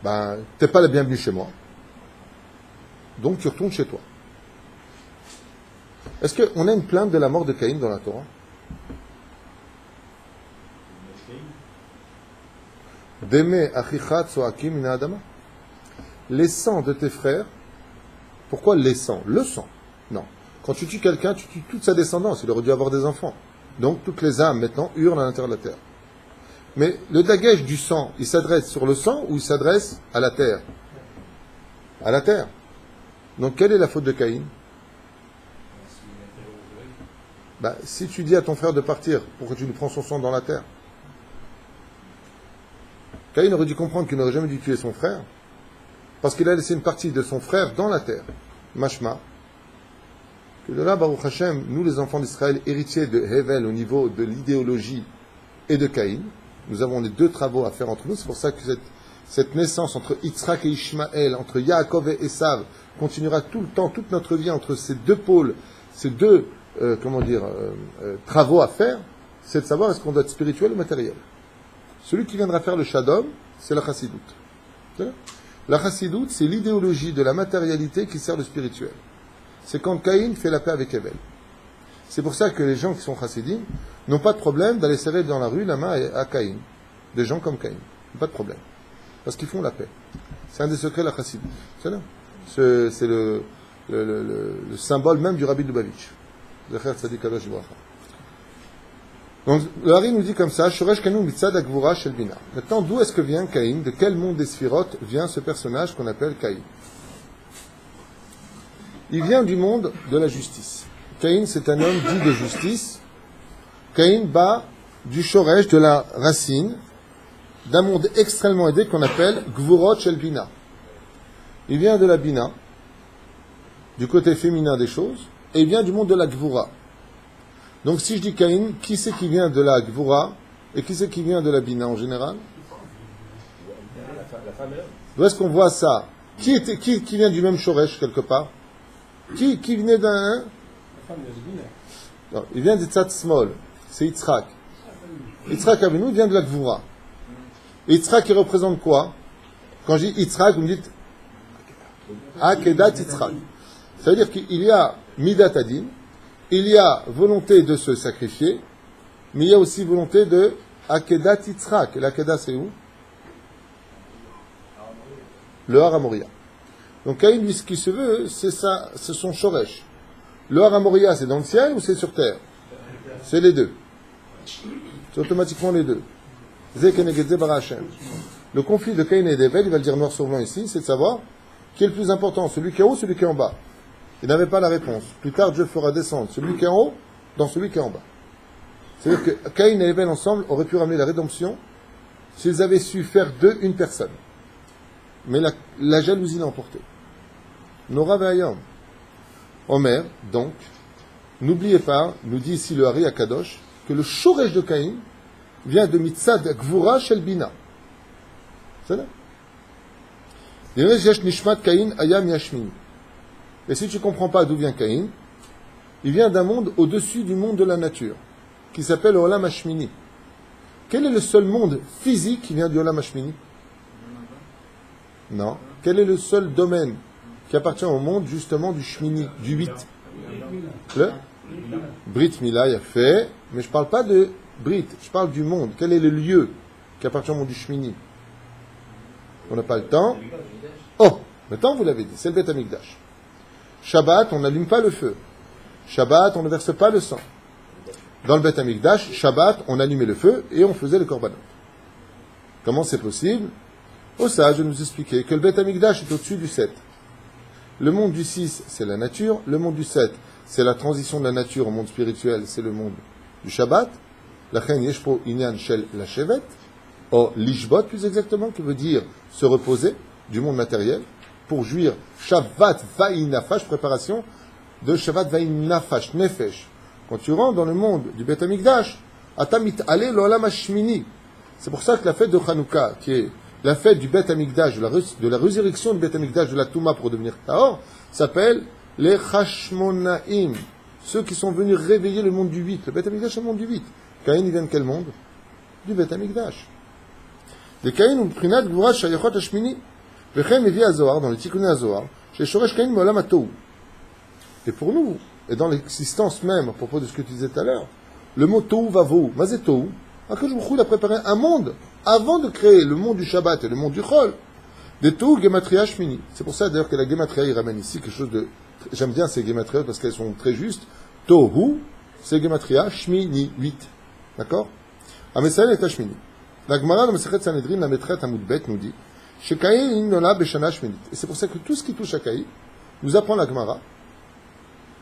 Ben, t'es pas la bienvenue chez moi. Donc tu retournes chez toi. Est-ce qu'on a une plainte de la mort de Caïn dans la Torah? Deme achicha tsoakim min adama. Les sangs de tes frères. Pourquoi les sangs? Le sang. Non. Quand tu tues quelqu'un, tu tues toute sa descendance. Il aurait dû avoir des enfants. Donc toutes les âmes maintenant hurlent à l'intérieur de la terre. Mais le dagèche du sang, il s'adresse sur le sang ou il s'adresse à la terre? À la terre. Donc, quelle est la faute de Caïn? Ben, si tu dis à ton frère de partir, pourquoi tu lui prends son sang dans la terre? Caïn aurait dû comprendre qu'il n'aurait jamais dû tuer son frère, parce qu'il a laissé une partie de son frère dans la terre. Mashma. Que de là, Baruch Hashem, nous les enfants d'Israël, héritiers de Hevel au niveau de l'idéologie et de Caïn, nous avons les deux travaux à faire entre nous. C'est pour ça que cette naissance entre Yitzhak et Ishmaël, entre Yaakov et Esav, continuera tout le temps, toute notre vie entre ces deux pôles, ces deux travaux à faire, c'est de savoir est-ce qu'on doit être spirituel ou matériel. Celui qui viendra faire le Shadom, c'est la Chassidoute. La Chassidoute, c'est l'idéologie de la matérialité qui sert le spirituel. C'est quand Caïn fait la paix avec Hevel. C'est pour ça que les gens qui sont chassidim n'ont pas de problème d'aller serrer dans la rue la main à Caïn. Des gens comme Caïn. Pas de problème. Parce qu'ils font la paix. C'est un des secrets de la chassidie. C'est là. C'est le symbole même du Rabbi Lubavitch. Donc, le Hari nous dit comme ça, Shoresh Kanu Mitzad Agvura Shel Bina. Maintenant, d'où est-ce que vient Caïn? De quel monde des Sphirot vient ce personnage qu'on appelle Caïn? Il vient du monde de la justice. Caïn, c'est un homme dit de justice. Caïn bat du Shoresh, de la racine, d'un monde extrêmement aidé qu'on appelle Gvurot Shel Bina. Il vient de la Bina, du côté féminin des choses, et il vient du monde de la Gvura. Donc si je dis Caïn, qui c'est qui vient de la Gvura et qui c'est qui vient de la Bina en général? La femme et l'homme. D'où est-ce qu'on voit ça? Qui vient du même Shoresh quelque part? Qui venait d'un... La femme de Zbina. Non, il vient de Tzat Smol, c'est Yitzhak. Yitzhak Avinu vient de la Gvura. Et Yitzhak, il représente quoi? Quand je dis Yitzhak, vous me dites Akedat Yitzhak. Ça veut dire qu'il y a Midat Adin, il y a volonté de se sacrifier, mais il y a aussi volonté de Akedat Yitzhak. Et l'Akedat, c'est où? Le Har HaMoria. Donc Caïn, lui, ce qui se veut, c'est ça, c'est son Shoresh. Le Har HaMoria, c'est dans le ciel ou c'est sur terre? C'est les deux. C'est automatiquement les deux. Le conflit de Caïn et d'Abel, il va le dire noir sur blanc ici, c'est de savoir qui est le plus important, celui qui est en haut ou celui qui est en bas. Il n'avait pas la réponse. Plus tard, Dieu fera descendre celui qui est en haut dans celui qui est en bas. C'est-à-dire que Caïn et Abel ensemble auraient pu ramener la rédemption s'ils avaient su faire d'eux une personne. Mais la jalousie l'a emporté. Nora Ve'ayam. Omer, donc, n'oubliez pas, nous dit ici le Hari Akadosh, que le Shoresh de Caïn vient de Mitzad Gvura Shel Bina. C'est là. Nishmat Caïn Ayam Yashmini. Et si tu ne comprends pas d'où vient Caïn, il vient d'un monde au-dessus du monde de la nature, qui s'appelle Olam Hashmini. Quel est le seul monde physique qui vient du Olam Hashmini? Non. Quel est le seul domaine qui appartient au monde, justement, du Shmini, du 8? Le Brit Mila, il a fait, mais je ne parle pas de Brit, je parle du monde. Quel est le lieu qui appartient au monde du Shmini? On n'a pas le temps. Oh, maintenant vous l'avez dit, c'est le Beth Amikdash. Shabbat, on n'allume pas le feu. Shabbat, on ne verse pas le sang. Dans le Beth Amikdash, Shabbat, on allumait le feu et on faisait le korbanot. Comment c'est possible? Au sage de nous expliquer que le Beth Amikdash est au-dessus du 7. Le monde du 6, c'est la nature. Le monde du 7, c'est la transition de la nature au monde spirituel, c'est le monde du Shabbat. La chen yeshpo inyan shel la shevet, ou lishbot plus exactement, qui veut dire se reposer du monde matériel, pour jouir Shabbat vaïn nafash, préparation de Shabbat vaïn nafash, nefesh. Quand tu rentres dans le monde du Beth Amikdash, atamit ale l'olam hashmini. C'est pour ça que la fête de Hanouka, qui est la fête du Beth Amikdash, de la résurrection du Beth Amikdash, de la Touma pour devenir Tahor, s'appelle les Chashmonaïm, ceux qui sont venus réveiller le monde du 8. Le Beth Amikdash est le monde du 8. Caïn, il vient de quel monde? Du Beth Amikdash. De Caïn, ou Prinat Gvura Shayachot Hashmini. Vechem Evi Azohar, dans le Tikkun Azohar, chez Shoresh Caïn Molam Atou. Et pour nous, et dans l'existence même, à propos de ce que tu disais tout à l'heure, le mot Tou Vavo, Mazé Tou, Akadosh Baruch Hu a préparé un monde avant de créer le monde du Shabbat et le monde du Chol. Des Tou Gematria Shmini. C'est pour ça d'ailleurs que la Gematria, il ramène ici quelque chose de. J'aime bien ces Gematria parce qu'elles sont très justes. Tohu, c'est Gematria Shmini, 8. D'accord? Amesael est Shmini. La Gemara dans Masechet Sanhedrin, la maîtresse Amoudbet nous dit chez Caïn, Nola Beshana Shminit. Et c'est pour ça que tout ce qui touche à Caïn, nous apprend la Gemara,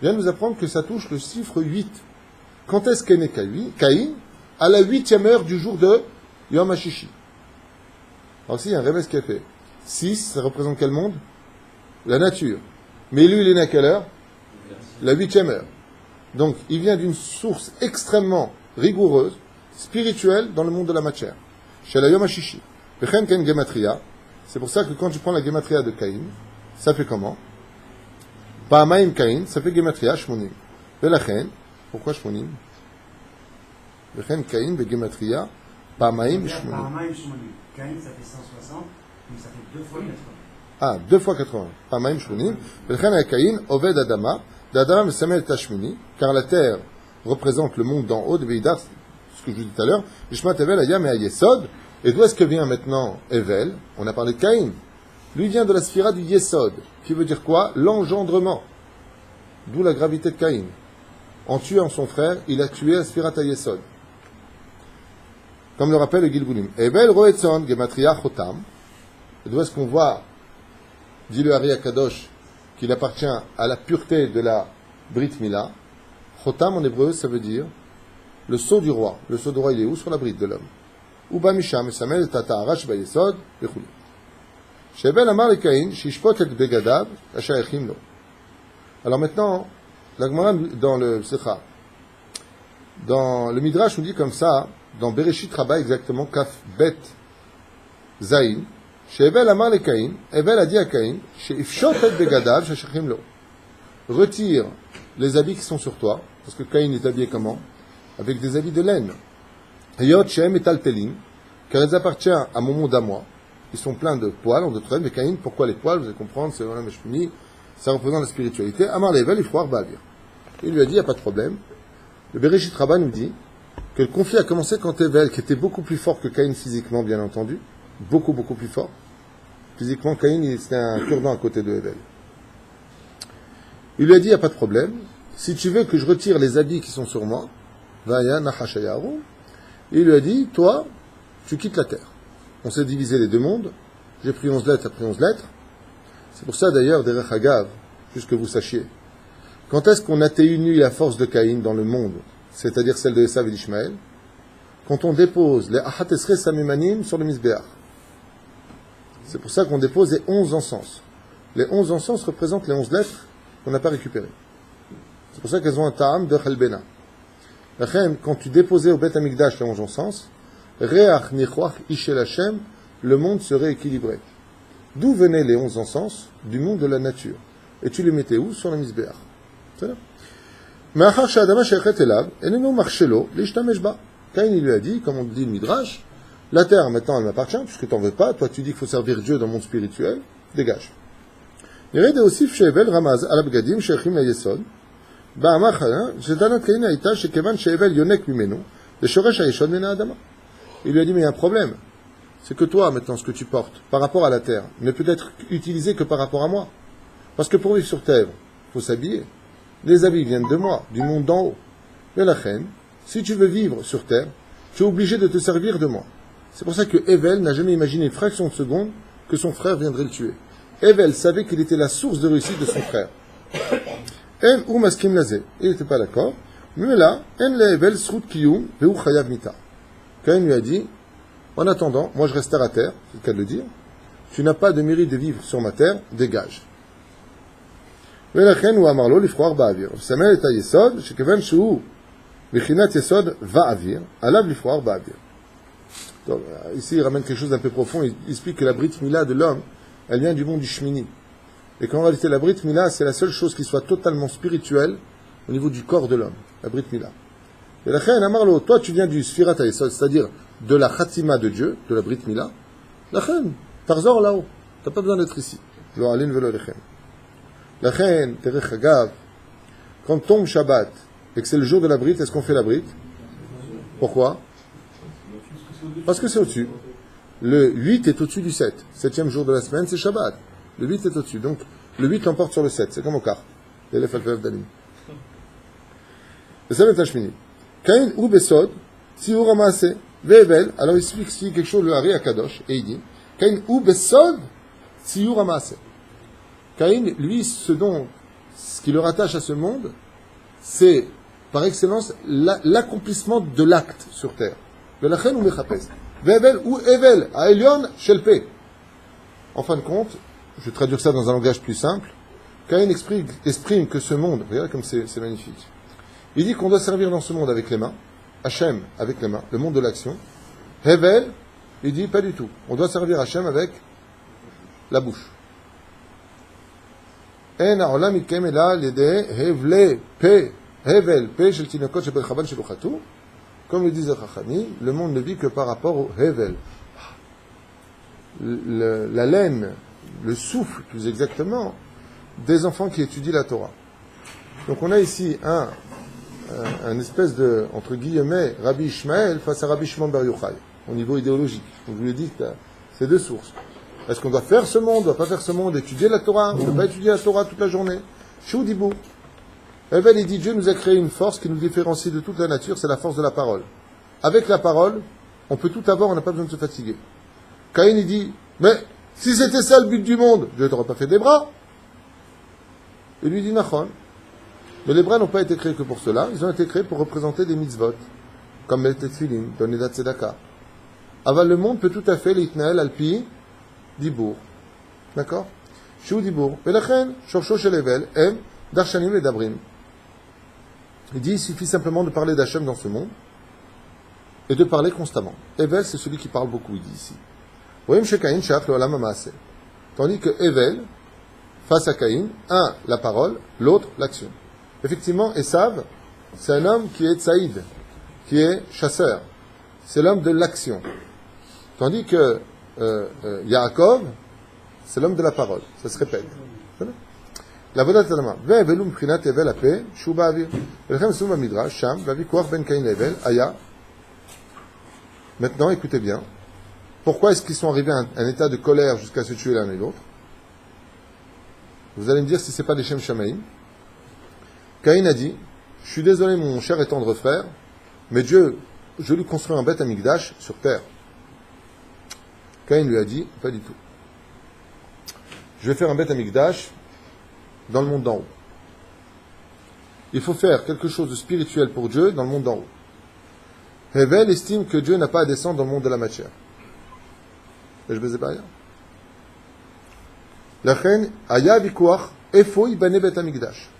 vient nous apprendre que ça touche le chiffre 8. Quand est-ce qu'est né Caïn? À la 8e heure du jour de Yom HaShishi. Alors ici, il y a un rêve qui a fait. 6, ça représente quel monde? La nature. Mais lui, il est né à quelle heure? La 8e heure. Donc, il vient d'une source extrêmement rigoureuse, spirituelle, dans le monde de la matière. Chez la Yom HaShishi. Vechen Ken Gematria. C'est pour ça que quand tu prends la Gematria de Caïn, ça fait comment? Pa'amaim Caïn, ça fait Gematria Shmonim. Velachen, pourquoi Shmonim? Vechen Caïn be Gematria, Pa'amaim Shmonim. Pa'amaim Shmonim. Caïn, ça fait 160, mais ça fait 2 fois 80. Ah, 2 fois 80. Pa'amaim Shmonim. Velachen Caïn, Oved Adama, d'Adama Mesamel Tashmini, car la terre représente le monde d'en haut de Veïdar, ce que je vous dis tout à l'heure, Nishmat Evel Ayam et Yesod. Et d'où est-ce que vient maintenant Evel? On a parlé de Caïn. Lui vient de la sphira du Yesod, qui veut dire quoi? L'engendrement. D'où la gravité de Caïn. En tuant son frère, il a tué la sphira à Yesod. Comme le rappelle le Gilgulim. Evel Roetzon Gematria Chotam. Et d'où est-ce qu'on voit, dit le Hari Akadosh, qu'il appartient à la pureté de la Brit Mila. Chotam en hébreu, ça veut dire le sceau du roi. Le sceau du roi, il est où? Sur la bride de l'homme. Uba Misham, Samel, Tata Arash, Bayesod, Bechuli. Shevel Amar le Caïn, Shishpot et Begadav, Ashayachim lo. Alors maintenant, la Gemara dans le Secha, dans le Midrash, on dit comme ça, dans Bereshit Rabba exactement, Kaf Bet Zayin, Shevel Amar le Caïn, Evel a dit à Caïn, Shifshot et Begadav, Ashayachim lo. Retire les habits qui sont sur toi, parce que Caïn est habillé comment? Avec des habits de laine. Yot Shem et Taltelin, car ils appartiennent à mon monde à moi. Ils sont pleins de poils, en d'autres termes, mais Caïn, pourquoi les poils? Vous allez comprendre, c'est voilà, mais je finis. Ça représente la spiritualité. Amar Level, il faut avoir Bavir. Il lui a dit, il n'y a pas de problème. Le Bereshit Rabba nous dit que le conflit a commencé quand Evel, qui était beaucoup plus fort que Caïn physiquement, bien entendu, beaucoup plus fort. Physiquement, Caïn, c'était un cure-dent à côté de Evel. Il lui a dit, il n'y a pas de problème. Si tu veux que je retire les habits qui sont sur moi, Vaya Nahashayaru, il lui a dit, toi, tu quittes la terre. On s'est divisé les deux mondes. J'ai pris 11 lettres, après 11 lettres. C'est pour ça d'ailleurs, Derech Hagav, juste que vous sachiez, quand est-ce qu'on atténue la force de Caïn dans le monde, c'est-à-dire celle de Esav et d'Ishmaël? Quand on dépose les Ahat Esrei Samimanim sur le Mizbeach. C'est pour ça qu'on dépose les 11 encens. Les 11 encens représentent les 11 lettres qu'on n'a pas récupérées. C'est pour ça qu'elles ont un ta'am de Chelbena. Quand tu déposais au Beth Amikdash les 11 encens, Reach Nichoach Ishel Hashem, le monde serait équilibré. D'où venaient les 11 encens? Du monde de la nature. Et tu les mettais où? Sur le Mizbeach. C'est là. Caïn il lui a dit, comme on dit le Midrash, la terre maintenant elle m'appartient, puisque tu n'en veux pas, toi tu dis qu'il faut servir Dieu dans le monde spirituel, dégage. Il y a aussi Shevel Ramaz Alabgadim Shechim la Yesod. Il lui a dit, mais il y a un problème. C'est que toi, maintenant, ce que tu portes, par rapport à la terre, ne peut être utilisé que par rapport à moi. Parce que pour vivre sur terre, il faut s'habiller. Les habits viennent de moi, du monde d'en haut. Mais la reine, si tu veux vivre sur terre, tu es obligé de te servir de moi. C'est pour ça que Evel n'a jamais imaginé une fraction de seconde que son frère viendrait le tuer. Evel savait qu'il était la source de réussite de son frère. El ou maskim lazé. Il n'était pas d'accord. Mais là, en level srut kiyum veu chayav mita. Caïn lui a dit, en attendant, moi je reste terre à terre, c'est le cas de le dire. Tu n'as pas de mérite de vivre sur ma terre, dégage. ולכן הוא אמר לו לפרוח באוויר. וסמל את היסוד, שכיוון שהוא בחינת יסוד ואוויר, עליו לפרוח באוויר. Donc, ici, il ramène quelque chose d'un peu profond. Il explique que la Brit Mila de l'homme, elle vient du monde du Shmini. Et qu'en réalité, la Brit Mila, c'est la seule chose qui soit totalement spirituelle au niveau du corps de l'homme. La Brit Mila. Et la Chen Amarlo, toi, tu viens du Sfirat HaYesod, c'est-à-dire de la Khatima de Dieu, de la Brit Mila. La Chen, Tarzor là-haut. T'as pas besoin d'être ici. Lo alin velo lechem. La Chen, Terech Hagav, quand tombe Shabbat, et que c'est le jour de la Brit, est-ce qu'on fait la Brit? Pourquoi? Parce que c'est au-dessus. Le 8 est au-dessus du 7. 7e jour de la semaine, c'est Shabbat. Le 8 est au-dessus. Donc, le 8 l'emporte sur le 7. C'est comme au quart. L'élève al-Falaf d'Alim. Le 7 est Hashmini. Caïn ou Besod, si vous ramassez, Ve'evel, alors il explique ici quelque chose, le Hari Akadosh, et il dit, Caïn ou Besod, si vous ramassez. Caïn, lui, ce qui le rattache à ce monde, c'est, par excellence, l'accomplissement de l'acte sur terre. Velachen ou Mechapes. Ve'evel ou Evel, à Elion, Shelpe. En fin de compte, je vais traduire ça dans un langage plus simple. Caïn exprime que ce monde, regardez comme c'est magnifique. Il dit qu'on doit servir dans ce monde avec les mains, Hachem avec les mains, le monde de l'action. Hevel, il dit pas du tout. On doit servir Hachem avec la bouche. En ha'olam yitkem ela l'idée hevle pe hevel pe shel tinokot shebel chaban sheluchatu. Comme le disent les Chachamim, le monde ne vit que par rapport au hevel. La laine, le souffle, plus exactement, des enfants qui étudient la Torah. Donc on a ici un espèce de, entre guillemets, Rabbi Ishmael face à Rabbi Shimon Bar Yochai, au niveau idéologique. Donc je lui ai dit que c'est deux sources. Est-ce qu'on doit faire ce monde, on ne doit pas faire ce monde, étudier la Torah, on ne doit pas étudier la Torah toute la journée? Chou Dibou. Evel, il dit, Dieu nous a créé une force qui nous différencie de toute la nature, c'est la force de la parole. Avec la parole, on peut tout avoir, on n'a pas besoin de se fatiguer. Caïn, il dit, mais si c'était ça le but du monde, Dieu t'aurait pas fait des bras. Et lui dit, Nachon. Mais les bras n'ont pas été créés que pour cela, ils ont été créés pour représenter des mitzvot, comme les tefilin, donner la tzedaka. Aval, le monde peut tout à fait l'itnael alpi dibour. D'accord? Shou dibour. Velachen, shorcho shel Evel, em, darshanim et dabrim. Il dit, il suffit simplement de parler d'Hachem dans ce monde, et de parler constamment. Evel, c'est celui qui parle beaucoup, il dit ici. Voyez, chez Caïn, shach le olam hamaaseh. Tandis que Evel, face à Caïn, un, la parole, l'autre, l'action. Effectivement, Esav, c'est un homme qui est tsaïd, qui est chasseur. C'est l'homme de l'action. Tandis que Yaakov, c'est l'homme de la parole. Ça se répète. La vodat talama. Ve'evelum prinat evel ape, shuba avir. Ve'lechem soum midrash, sham, va'vikuach ben Caïn level, aya. Maintenant, écoutez bien. Pourquoi est-ce qu'ils sont arrivés à un état de colère jusqu'à se tuer l'un et l'autre? Vous allez me dire si ce n'est pas des Shem Shamaïm. Caïn a dit, je suis désolé mon cher et tendre frère, mais Dieu, je lui construis un Beth Amikdash sur terre. Caïn lui a dit, pas du tout. Je vais faire un Beth Amikdash dans le monde d'en haut. Il faut faire quelque chose de spirituel pour Dieu dans le monde d'en haut. Hevel estime que Dieu n'a pas à descendre dans le monde de la matière. Et je ne sais pas rien. La reine, Aya Vikuach, Efo Ibane Bet Amikdash.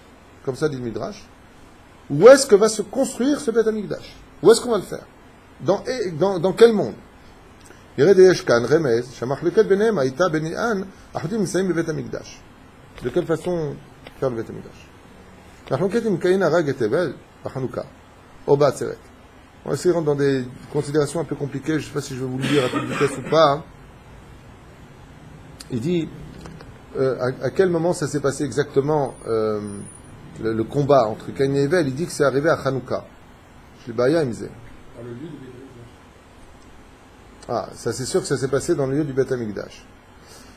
Comme ça dit le Midrash. Où est-ce que va se construire ce Bet Amikdash? Où est-ce qu'on va le faire? Dans quel monde? De quelle façon faire le Bet Amikdash? On va essayer de rentrer dans des considérations un peu compliquées. Je ne sais pas si je vais vous le dire à toute vitesse ou pas. Il dit à quel moment ça s'est passé exactement le combat entre Caïn et Evel. Il dit que c'est arrivé à Hanouka. Chez Baya, il me disait. Ah, ça c'est sûr que ça s'est passé dans le lieu du Beth Amikdash.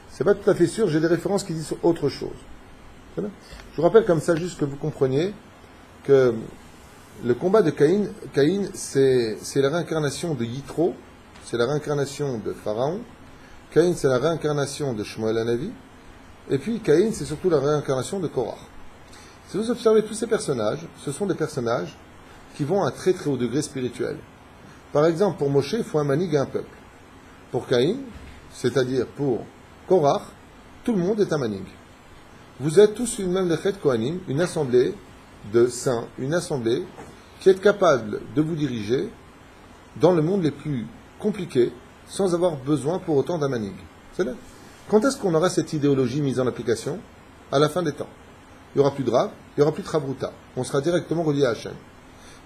C'est pas tout à fait sûr, j'ai des références qui disent autre chose. Je vous rappelle comme ça juste que vous compreniez que le combat de Caïn, c'est la réincarnation de Yitro, c'est la réincarnation de Pharaon. Caïn, c'est la réincarnation de Shmuel Hanavi. Et puis Caïn, c'est surtout la réincarnation de Korah. Si vous observez tous ces personnages, ce sont des personnages qui vont à un très très haut degré spirituel. Par exemple, pour Moshe, il faut un manig et un peuple. Pour Caïn, c'est-à-dire pour Korah, tout le monde est un manig. Vous êtes tous une même lechet Kohanim, une assemblée de saints, une assemblée qui est capable de vous diriger dans le monde les plus compliqués sans avoir besoin pour autant d'un manig. C'est là. Quand est-ce qu'on aura cette idéologie mise en application? À la fin des temps. Il n'y aura plus de Rav, il n'y aura plus de Chavruta. On sera directement relié à Hachem.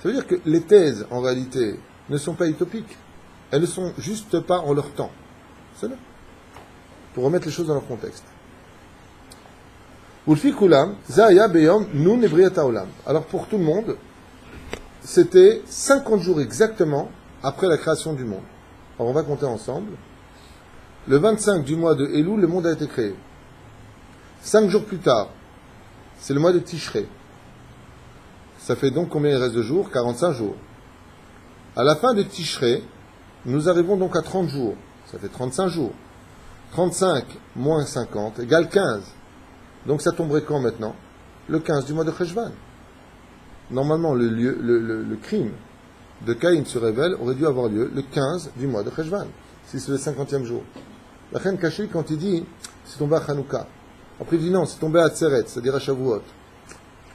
Ça veut dire que les thèses, en réalité, ne sont pas utopiques. Elles ne sont juste pas en leur temps. C'est là. Pour remettre les choses dans leur contexte. Alors pour tout le monde, c'était 50 jours exactement après la création du monde. Alors on va compter ensemble. Le 25 du mois de Elul, le monde a été créé. 5 jours plus tard, c'est le mois de Tishrei. Ça fait donc combien il reste de jours? 45 jours. À la fin de Tishrei, nous arrivons donc à 30 jours. Ça fait 35 jours. 35 moins 50 égale 15. Donc ça tomberait quand maintenant? Le 15 du mois de Cheshvan. Normalement, le crime de Caïn sur Evel aurait dû avoir lieu le 15 du mois de Cheshvan, si c'est le 50e jour. La reine Kashi, quand il dit c'est tombé à Hanouka, après il dit non, c'est tombé à Tseret, c'est-à-dire à Shavuot.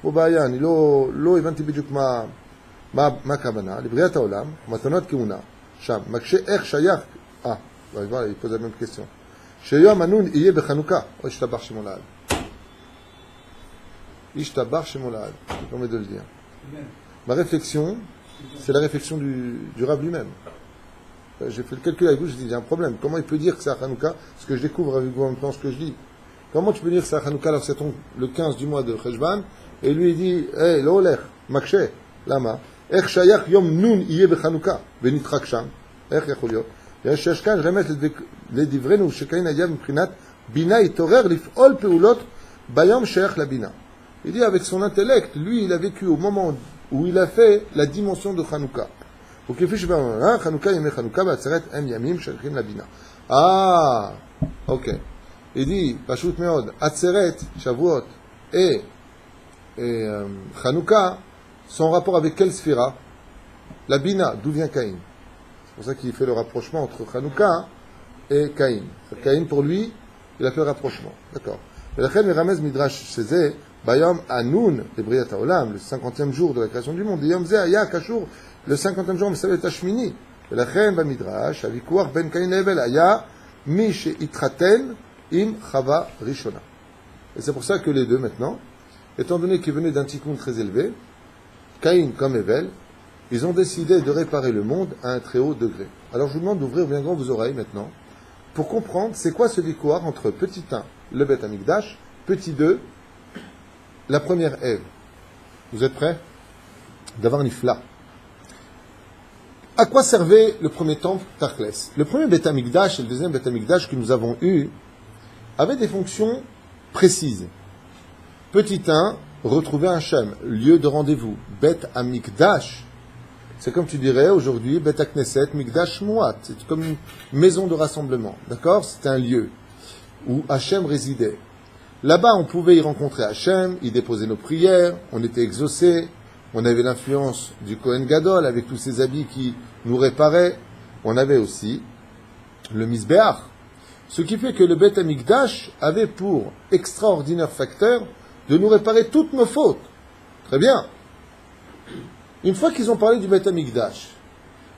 Bobayan, lo evanti bidjuk ma kavana, libriat haolam, matanot keuna, sham, makshe er shayach. Ah, voilà, il pose la même question. Sheyom anun iye bechanouka, oh, ishtabar shemon lahad. Ishtabar shemon lahad, je permets de le dire. Ma réflexion, c'est la réflexion du Rav lui-même. J'ai fait le calcul avec vous, je dis, il y a un problème. Comment il peut dire que c'est à Hanouka, ce que je découvre avec vous en même temps, ce que je dis? Comment tu peux dire que c'est à Hanouka alors que ça tombe le 15 du mois de Cheshvan, et lui il dit, hey, l'olech, makshe, Lama. איך שייך יום נון יהיה בחנוכה ונתחק שם? איך יכול להיות? יש כאן רמז לדברנו שקין היה מבחינת בינה התעורר לפעול פעולות ביום שייך לבינה. Il dit avec son intellect, lui il a vécu au moment où il a fait la dimension de Hanouka. וכפי שבאמרנו, חנוכה ימי חנוכה בעצרת הם ימים שייכים לבינה. אוקיי. Il dit, פשוט מאוד, עצרת, שבועות et Hanouka sont en rapport avec quelle sphira? La Bina, d'où vient Caïn. C'est pour ça qu'il fait le rapprochement entre Hanouka et Caïn. Caïn, pour lui, il a fait le rapprochement. D'accord. Et la Khem et Ramez Midrash Shezeh, Bayom Anoun, le Briat Haolam, le 50e jour de la création du monde. Et Yom Zeh, Aya, Kashour, le 50e jour, Messavet Tashmini. Et la Khem va Midrash, Avikuar Ben Caïn Evel, Aya, Mish Itraten, Im Chava Rishona. Et c'est pour ça que les deux, maintenant, étant donné qu'ils venaient d'un tikkun très élevé, Caïn comme Evel, ils ont décidé de réparer le monde à un très haut degré. Alors je vous demande d'ouvrir bien grand vos oreilles maintenant, pour comprendre c'est quoi ce victoire entre petit 1, le Beth Amikdash, petit 2, la première Ève. Vous êtes prêts? D'avoir Nifla. À quoi servait le premier temple Tachles? Le premier Beth Amikdash et le deuxième Beth Amikdash que nous avons eu avaient des fonctions précises. Petit 1, retrouver Hachem, lieu de rendez-vous. Beth Amikdash, c'est comme tu dirais aujourd'hui, Beth Knesset, Mikdash Muat, c'est comme une maison de rassemblement. D'accord? C'est un lieu où Hachem résidait. Là-bas, on pouvait y rencontrer Hachem, y déposer nos prières, on était exaucés, on avait l'influence du Kohen Gadol avec tous ses habits qui nous réparaient. On avait aussi le Misbéach. Ce qui fait que le Beth Amikdash avait pour extraordinaire facteur de nous réparer toutes nos fautes. Très bien. Une fois qu'ils ont parlé du Beth Amikdash,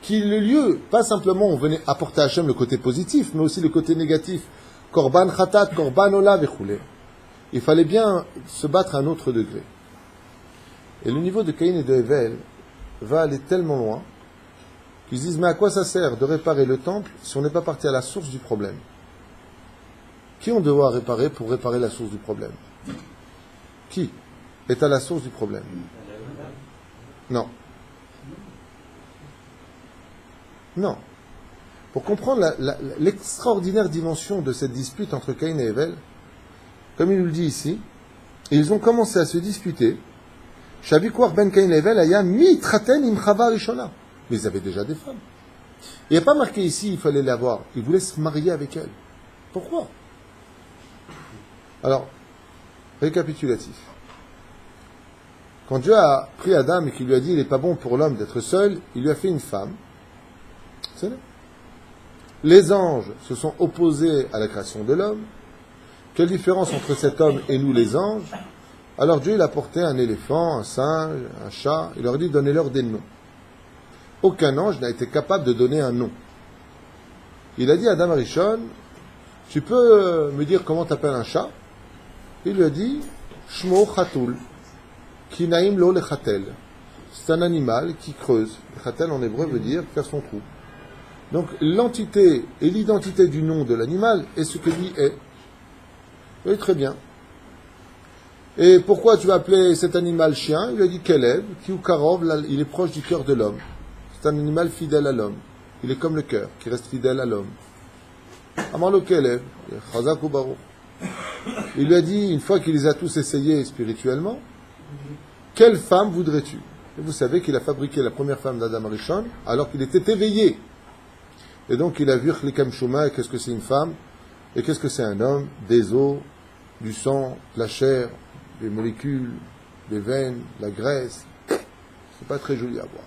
qui est le lieu, pas simplement on venait apporter à Hachem le côté positif, mais aussi le côté négatif, Korban Khatat, Korban Ola, Vechoulé. Il fallait bien se battre à un autre degré. Et le niveau de Caïn et de Hevel va aller tellement loin qu'ils disent, mais à quoi ça sert de réparer le temple si on n'est pas parti à la source du problème? Qui on doit réparer pour réparer la source du problème? Qui est à la source du problème? Non. Non. Pour comprendre l'extraordinaire dimension de cette dispute entre Caïn et Hevel, comme il nous le dit ici, ils ont commencé à se disputer. Shavikwar ben Caïn et Hevel aya mitraten im chava rishona. Mais ils avaient déjà des femmes. Il n'y a pas marqué ici il fallait l'avoir. Ils voulaient se marier avec elle. Pourquoi? Alors, récapitulatif. Quand Dieu a pris Adam et qu'il lui a dit il n'est pas bon pour l'homme d'être seul, il lui a fait une femme. C'est là. Les anges se sont opposés à la création de l'homme. Quelle différence entre cet homme et nous les anges? Alors Dieu il a porté un éléphant, un singe, un chat, il leur a dit donnez-leur des noms. Aucun ange n'a été capable de donner un nom. Il a dit à Adam Arishon, tu peux me dire comment t'appelles un chat? Il lui a dit Shmo Khatoul. Kinaim lo lechatel. C'est un animal qui creuse. Chatel en hébreu veut dire faire son trou. Donc l'entité et l'identité du nom de l'animal est ce que lui est. Oui, très bien. Et pourquoi tu vas appeler cet animal chien? Il lui a dit Kelev, qui ou Karov, il est proche du cœur de l'homme. C'est un animal fidèle à l'homme. Il est comme le cœur, qui reste fidèle à l'homme. Amalo Kelev, Chazak ou Baruch. Il lui a dit, une fois qu'il les a tous essayés spirituellement, quelle femme voudrais-tu? Et vous savez qu'il a fabriqué la première femme d'Adam Arishon alors qu'il était éveillé. Et donc il a vu Chlikam Shuma, qu'est-ce que c'est une femme et qu'est-ce que c'est un homme? Des os, du sang, la chair, des molécules, des veines, la graisse. C'est pas très joli à voir.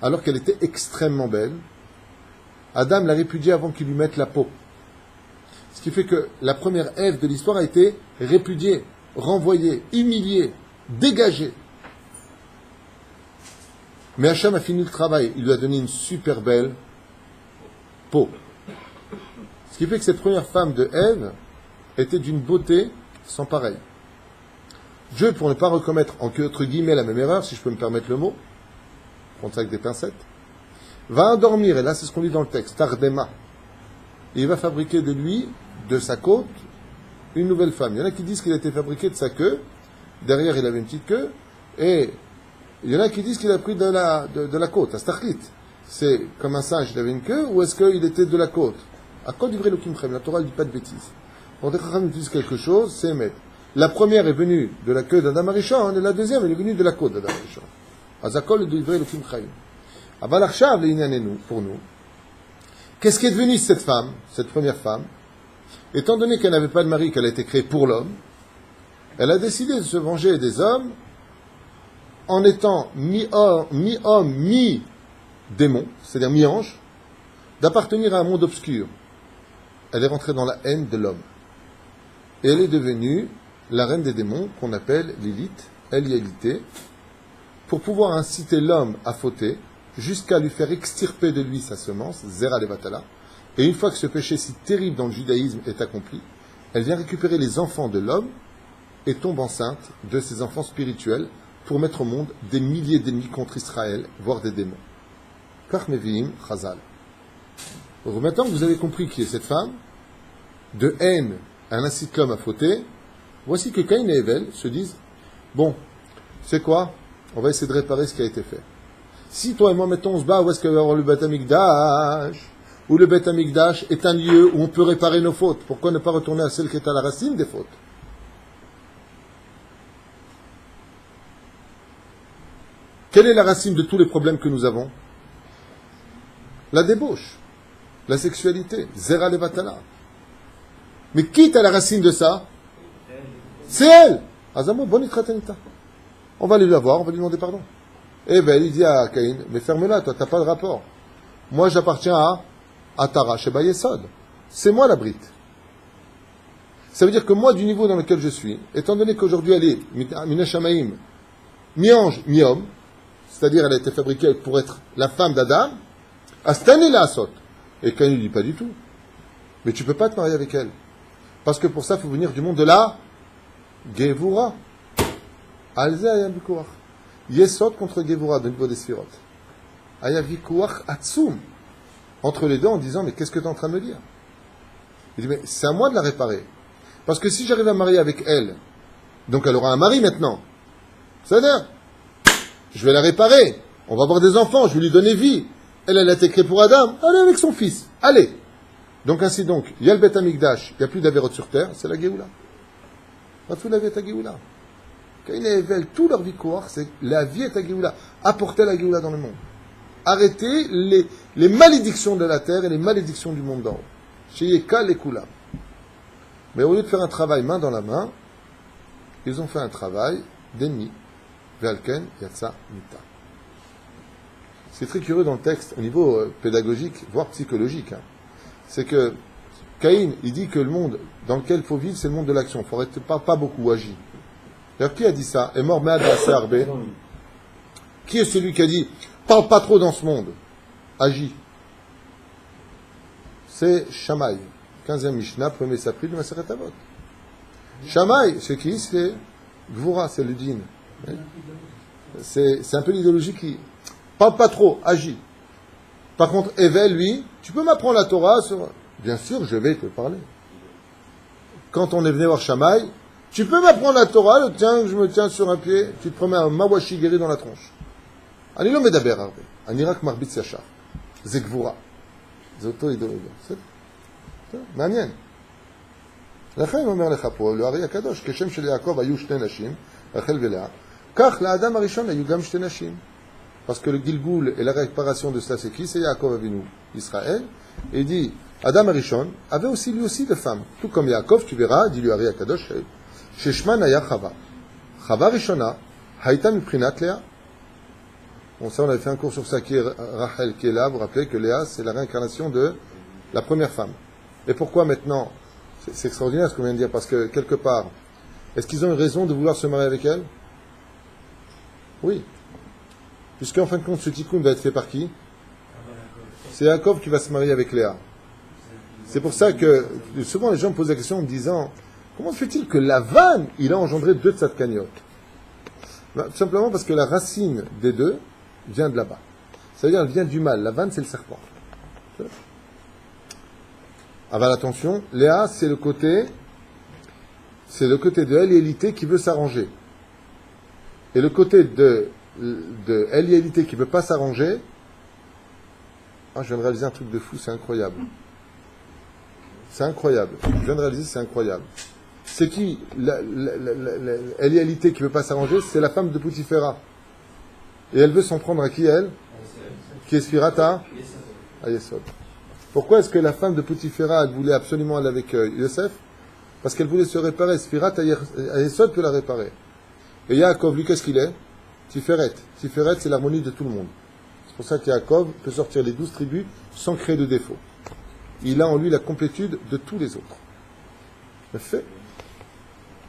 Alors qu'elle était extrêmement belle, Adam l'a répudiée avant qu'il lui mette la peau. Ce qui fait que la première Ève de l'histoire a été répudiée, renvoyée, humiliée, dégagée. Mais Hachem a fini le travail. Il lui a donné une super belle peau. Ce qui fait que cette première femme de Ève était d'une beauté sans pareil. Dieu, pour ne pas recommettre entre guillemets la même erreur, si je peux me permettre le mot, prendre ça avec des pincettes, va endormir, et là c'est ce qu'on lit dans le texte, Tardema. Et il va fabriquer de lui, de sa côte, une nouvelle femme. Il y en a qui disent qu'il a été fabriqué de sa queue, derrière il avait une petite queue, et Il y en a qui disent qu'il a pris de la côte, à Stachlit. C'est comme un singe, il avait une queue, ou est-ce qu'il était de la côte? À quoi du vrai Elohim Chem? La Torah ne dit pas de bêtises. Quand les Chacham disent quelque chose, c'est émettre. La première est venue de la queue d'Adam Arishon, et la deuxième elle est venue de la côte d'Adam Arishon. Azakol de vrai Elohim Chem. Aval Arshav le pour nous. Qu'est-ce qui est devenu cette femme, cette première femme? Étant donné qu'elle n'avait pas de mari, qu'elle a été créée pour l'homme, elle a décidé de se venger des hommes en étant mi-homme, mi-démon, c'est-à-dire mi-ange, d'appartenir à un monde obscur. Elle est rentrée dans la haine de l'homme. Et elle est devenue la reine des démons, qu'on appelle Lilith, Elialité, pour pouvoir inciter l'homme à fauter, jusqu'à lui faire extirper de lui sa semence, Zera Levatala. Et une fois que ce péché si terrible dans le judaïsme est accompli, elle vient récupérer les enfants de l'homme et tombe enceinte de ses enfants spirituels pour mettre au monde des milliers d'ennemis contre Israël, voire des démons. Karmeviim Chazal. Maintenant que vous avez compris qui est cette femme, de haine, elle incite l'homme à fauter, voici que Caïn et Hevel se disent, bon, c'est quoi? On va essayer de réparer ce qui a été fait. Si toi et moi, mettons, on se bat, où est-ce qu'il va y avoir le Beth Amikdash? Où le Beth Amikdash est un lieu où on peut réparer nos fautes. Pourquoi ne pas retourner à celle qui est à la racine des fautes? Quelle est la racine de tous les problèmes que nous avons? La débauche, la sexualité, Zera Levatala. Mais qui est à la racine de ça? C'est elle. Azamo, bonitratenita. On va aller la voir, on va lui demander pardon. Eh bien, il dit à Caïn, mais ferme-la, toi, tu n'as pas de rapport. Moi, j'appartiens à Tara, chez Bayesod. C'est moi la brite. Ça veut dire que moi, du niveau dans lequel je suis, étant donné qu'aujourd'hui elle est Minashamaim, mi-ange, mi-homme, c'est-à-dire elle a été fabriquée pour être la femme d'Adam, Astane la Asot. Et Caïn ne dit pas du tout. Mais tu ne peux pas te marier avec elle. Parce que pour ça, il faut venir du monde de la Gevura. Alze ayam bikuach. Yesod contre Gevura, de niveau des Sphirot. Ayam bikuach atsum. Entre les deux en disant, mais qu'est-ce que tu es en train de me dire? Il dit, mais c'est à moi de la réparer. Parce que si j'arrive à marier avec elle, donc elle aura un mari maintenant. C'est-à-dire, je vais la réparer. On va avoir des enfants, je vais lui donner vie. Elle a été créée pour Adam. Allez avec son fils. Allez. Donc ainsi donc, il y a le Beth Amikdash, il n'y a plus d'Averot sur terre, c'est la Géoula. Tout la vie est à Géoula. Caïn et Hevel, tout leur vie court, c'est la vie est à Géoula. Apporter la Géoula dans le monde. Arrêter les malédictions de la terre et les malédictions du monde d'en haut. Chez Yekal et Kula. Mais au lieu de faire un travail main dans la main, ils ont fait un travail d'ennemi. Velken, Yatsa, Mita. C'est très curieux dans le texte, au niveau pédagogique, voire psychologique. C'est que Caïn, il dit que le monde dans lequel il faut vivre, c'est le monde de l'action. Il ne faudrait pas beaucoup agir. Alors, qui a dit ça? Est mort Mead Arbe. Qui est celui qui a dit parle pas trop dans ce monde, agis? C'est Shammai, 15e Mishnah, premier sapri de Maseret Avot. Shammai, c'est qui? C'est Gvura, c'est le din. C'est un peu l'idéologie qui parle pas trop, agis. Par contre, Hevel, lui, tu peux m'apprendre la Torah sur... Bien sûr, je vais te parler. Quand on est venu voir Shammai, tu peux m'apprendre la Torah, je me tiens sur un pied, tu te promets un mawashi guéri dans la tronche. Ani lo medaber arbe, ani rak marbitz yashar. C'est Gvura. C'est auto-idéologie. C'est מעניין. לכן אומר לך פה, לארי הקדוש, כשם שליעקב היו שתי נשים, רחל ולאה, כך לאדם הראשון היו גם שתי נשים. Parce que le Gilgoul et la réparation de cela, c'est qui? C'est Yaakov Avinu, Israël. Et il dit, Adam Arishon avait aussi lui aussi de femmes. Tout comme Yaakov, tu verras, dit lui Ari Akadosh, Sheshman Aya Chava. Chava Rishona, Haïta Miprinat Léa. Bon, ça, on avait fait un cours sur ça, qui est Rachel, qui est là. Vous vous rappelez que Léa, c'est la réincarnation de la première femme. Et pourquoi maintenant? C'est extraordinaire ce qu'on vient de dire, parce que quelque part, est-ce qu'ils ont une raison de vouloir se marier avec elle? Oui. Puisqu'en fin de compte, ce tikkun va être fait par qui? C'est Yaakov qui va se marier avec Léa. C'est pour ça que souvent les gens me posent la question en me disant, comment se fait-il que Lavan, il a engendré deux tzadkaniot? Ben, tout simplement parce que la racine des deux vient de là-bas. Ça veut dire elle vient du mal. Lavan, c'est le serpent. Aval, attention, Léa, c'est le côté de Elialité qui veut s'arranger. Et le côté de de lialité qui ne peut pas s'arranger, je viens de réaliser un truc de fou, c'est incroyable. C'est incroyable. Je viens de réaliser, c'est incroyable. C'est qui la lialité qui ne peut pas s'arranger? C'est la femme de Poutifera. Et elle veut s'en prendre à qui, elle? Qui est Sphirata? À Yesod. Pourquoi est-ce que la femme de Poutifera, elle voulait absolument aller avec Yosef? Parce qu'elle voulait se réparer. Sphirata à Yesod peut la réparer. Et Yaakov, lui, qu'est-ce qu'il est? Tiferet. Tiferet, c'est l'harmonie de tout le monde. C'est pour ça que Yaakov peut sortir les 12 tribus sans créer de défaut. Il a en lui la complétude de tous les autres. Le fait.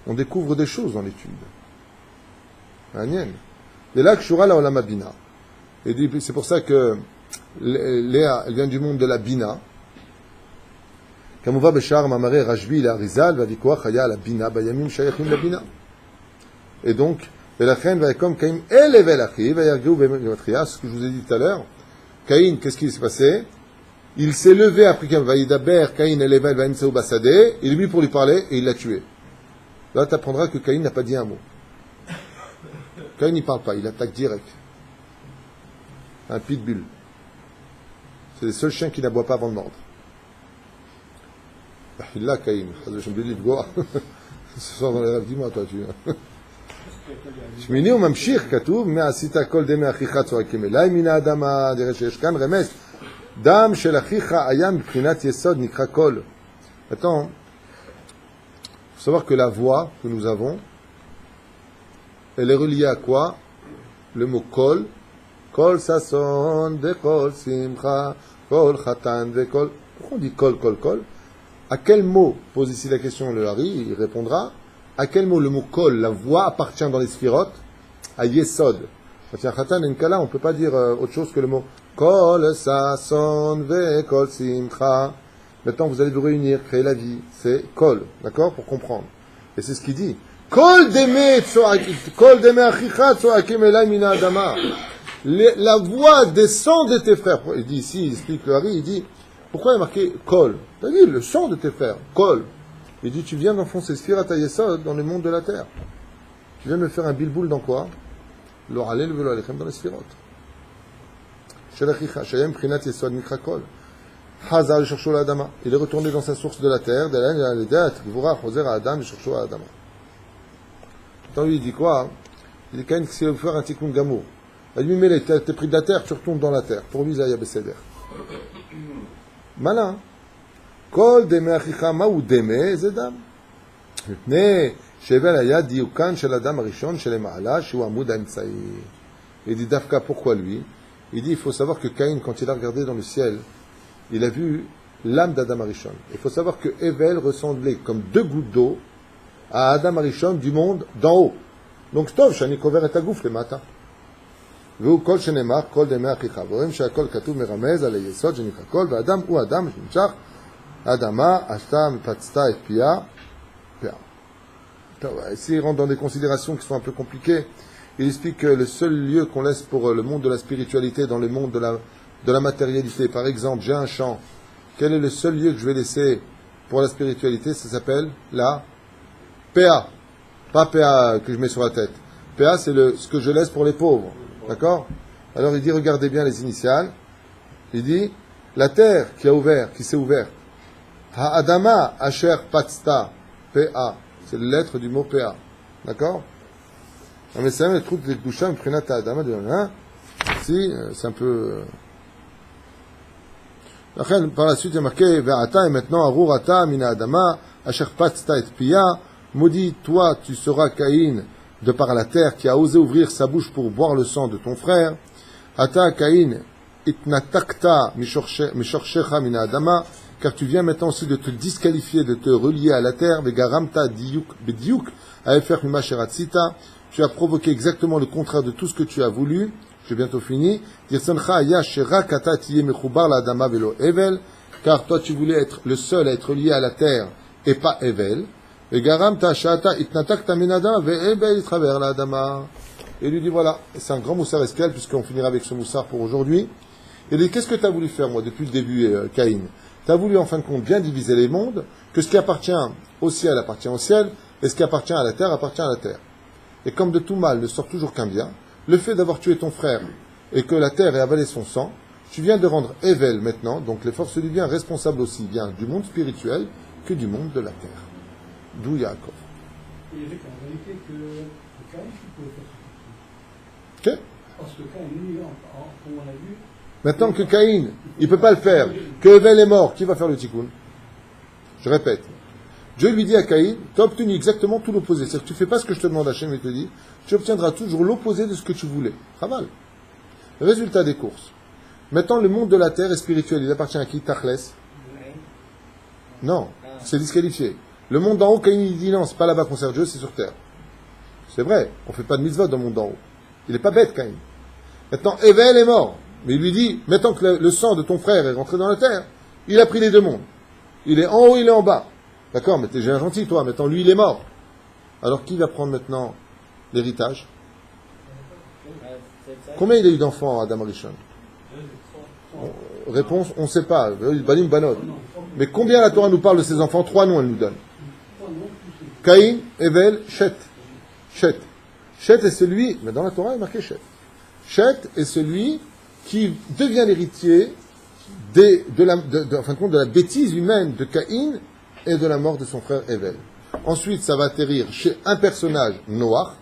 On découvre des choses dans l'étude. Et là, Kshura la Olam Bina. Et c'est pour ça que Léa, elle vient du monde de la Bina. Kamuva Beshar Mamare Rajbi la Rizal Vavikoa Chaya la Bina Bayamim Shayachim la Bina. Et donc, Velachen Vayakom Kaim Elevel Achi Vayargeu Bematria, ce que je vous ai dit tout à l'heure. Caïn, qu'est-ce qui s'est passé? Il s'est levé après qu'il Vayidaber Caïn Elevel Vaimseu Basade, il est venu pour lui parler et il l'a tué. Là, tu apprendras que Caïn n'a pas dit un mot. Caïn n'y parle pas, il attaque direct. Un pitbull. C'est le seul chien qui n'aboie pas avant de mordre. Il l'a, Caïn. Ce soir dans les rêves, dis-moi, toi, tu. שמיני וממשיך, כתוב, מעשית כל דמי אחיך צועקים אליי מן האדמה, נראה שיש כאן רמז. דם של אחיך היה מבחינת יסוד, נקרא קול. Attends, il faut savoir que la voix que nous avons, elle est reliée à quoi? Le mot kol. Kol sason, de kol simcha, kol chatan, de kol. Pourquoi on dit kol, kol, kol? À quel mot, pose ici la question le Hari, il répondra. À quel mot le mot kol, la voix, appartient dans les sphirotes? À yesod. Quand il y a chatan et une kala, on ne peut pas dire autre chose que le mot kol sason, ve kol simcha. Maintenant, vous allez vous réunir, créer la vie. C'est kol, d'accord? Pour comprendre. Et c'est ce qu'il dit. Kol deme achicha tzoakim elai mina adama. La voix descend de tes frères. Il dit ici, il explique le Hari, il dit, pourquoi il y a marqué kol? C'est-à-dire le sang de tes frères. Kol. Il dit, tu viens d'enfoncer Sfirat HaYesod dans le monde de la terre. Tu viens de me faire un bilboul dans quoi? L'oralel velo alechem dans les Sfirot. Shel achicha, shayem prinat yesod mikra kol. Hazal chercho la adama. Il est retourné dans sa source de la terre. D'Alain il a l'edat, gvura choser à Adam, chercho la adama. Attends, lui, il dit quoi? Il dit, Caïn, s'il veut faire un tikkun gamour. Il dit, mais t'es pris de la terre, tu retournes dans la terre. Pour lui, Zaya Beseder. Malin. כל דמי אחיך, מהו דמה? זה דם. מפני שהבל היה דיוקן של אדם הראשון שלמעלה, שהוא עמוד האמצעי. Il dit Dafka, pourquoi lui? Il dit, il faut savoir que Caïn, quand il a regardé dans le ciel, il a vu l'âme d'Adam Arishon. Il faut savoir que Evel ressemblait comme 2 gouttes d'eau à Adam Arishon du monde d'en haut. Donc, Tov, שאני קובר את הגוף למטה. והוא כל שנאמר, כל דמי אחיך. ורואים שהכל כתוב מרמז על היסוד שנקרא כל, ואדם הוא אדם שנמשך Adama, Ashta, Patsta et Pia. Ici, il rentre dans des considérations qui sont un peu compliquées. Il explique que le seul lieu qu'on laisse pour le monde de la spiritualité, dans le monde de la matérialité, par exemple, j'ai un champ. Quel est le seul lieu que je vais laisser pour la spiritualité? Ça s'appelle la PA. Pas PA que je mets sur la tête. PA, c'est ce que je laisse pour les pauvres. D'accord? Alors il dit, regardez bien les initiales. Il dit, la terre qui s'est ouverte. Ha'adama asher patsta, P-A. C'est la lettre du mot P-A. D'accord? Mais c'est un truc de Gdusha, Mprinat Ha'adama, si, c'est un peu. Par la suite, il y a marqué, Ve'ata, et maintenant, Arur Ata, Mina Adama, asher patsta et Pia. Maudit, toi, tu seras Caïn, de par la terre, qui a osé ouvrir sa bouche pour boire le sang de ton frère. Ata, Caïn, itnatakta, mishorchecha, Mina Adama. Car tu viens maintenant aussi de te disqualifier, de te relier à la terre, Vegaramta bediuk, aefer mima sheratzita. Tu as provoqué exactement le contraire de tout ce que tu as voulu. J'ai bientôt fini. Dirsancha aya sherak ata tiye mechubar la adama velo evel. Car toi tu voulais être le seul à être lié à la terre et pas evel. Vegaramta shata itnatakta min adama ve'ebel travers la adama. Et lui dit voilà, c'est un grand moussard escal puisqu'on finira avec ce moussard pour aujourd'hui. Il dit qu'est-ce que tu as voulu faire moi depuis le début, Caïn? Tu as voulu en fin de compte bien diviser les mondes, que ce qui appartient au ciel appartient au ciel, et ce qui appartient à la terre appartient à la terre. Et comme de tout mal ne sort toujours qu'un bien, le fait d'avoir tué ton frère et que la terre ait avalé son sang, tu viens de rendre Evel maintenant, donc les forces du bien, responsables aussi bien du monde spirituel que du monde de la terre. D'où Yaakov. Il y avait qu'en réalité que Caïn qui pouvait faire ce Ok. Parce que Caïn, lui, comme on l'a vu, Maintenant que Caïn, il ne peut pas le faire, que Evel est mort, qui va faire le tikkun? Je répète. Dieu lui dit à Caïn, tu as obtenu exactement tout l'opposé. C'est-à-dire que tu ne fais pas ce que je te demande, Hachem, il te dit, tu obtiendras toujours l'opposé de ce que tu voulais. Raval. Résultat des courses. Maintenant, le monde de la terre est spirituel. Il appartient à qui? Tachles? Non, c'est disqualifié. Le monde d'en haut, Caïn, il dit non, c'est pas là-bas qu'on sert Dieu, c'est sur terre. C'est vrai, on ne fait pas de mitzvot dans le monde d'en haut. Il n'est pas bête, Caïn. Maintenant, Evel est mort. Mais il lui dit, maintenant que le sang de ton frère est rentré dans la terre, il a pris les deux mondes. Il est en haut, il est en bas. D'accord, mais t'es gentil, toi. Maintenant, lui, il est mort. Alors, qui va prendre maintenant l'héritage? Combien il a eu d'enfants, Adam Rishon? Réponse, on ne sait pas. Banim Banot. Mais combien la Torah nous parle de ses enfants? 3 noms, elle nous donne. Caïn, Evel, Shet. Shet. Shet est celui, mais dans la Torah, il est marqué Shet. Shet est celui qui devient l'héritier en fin de compte, de la bêtise humaine de Caïn et de la mort de son frère Evel. Ensuite, ça va atterrir chez un personnage, Noach,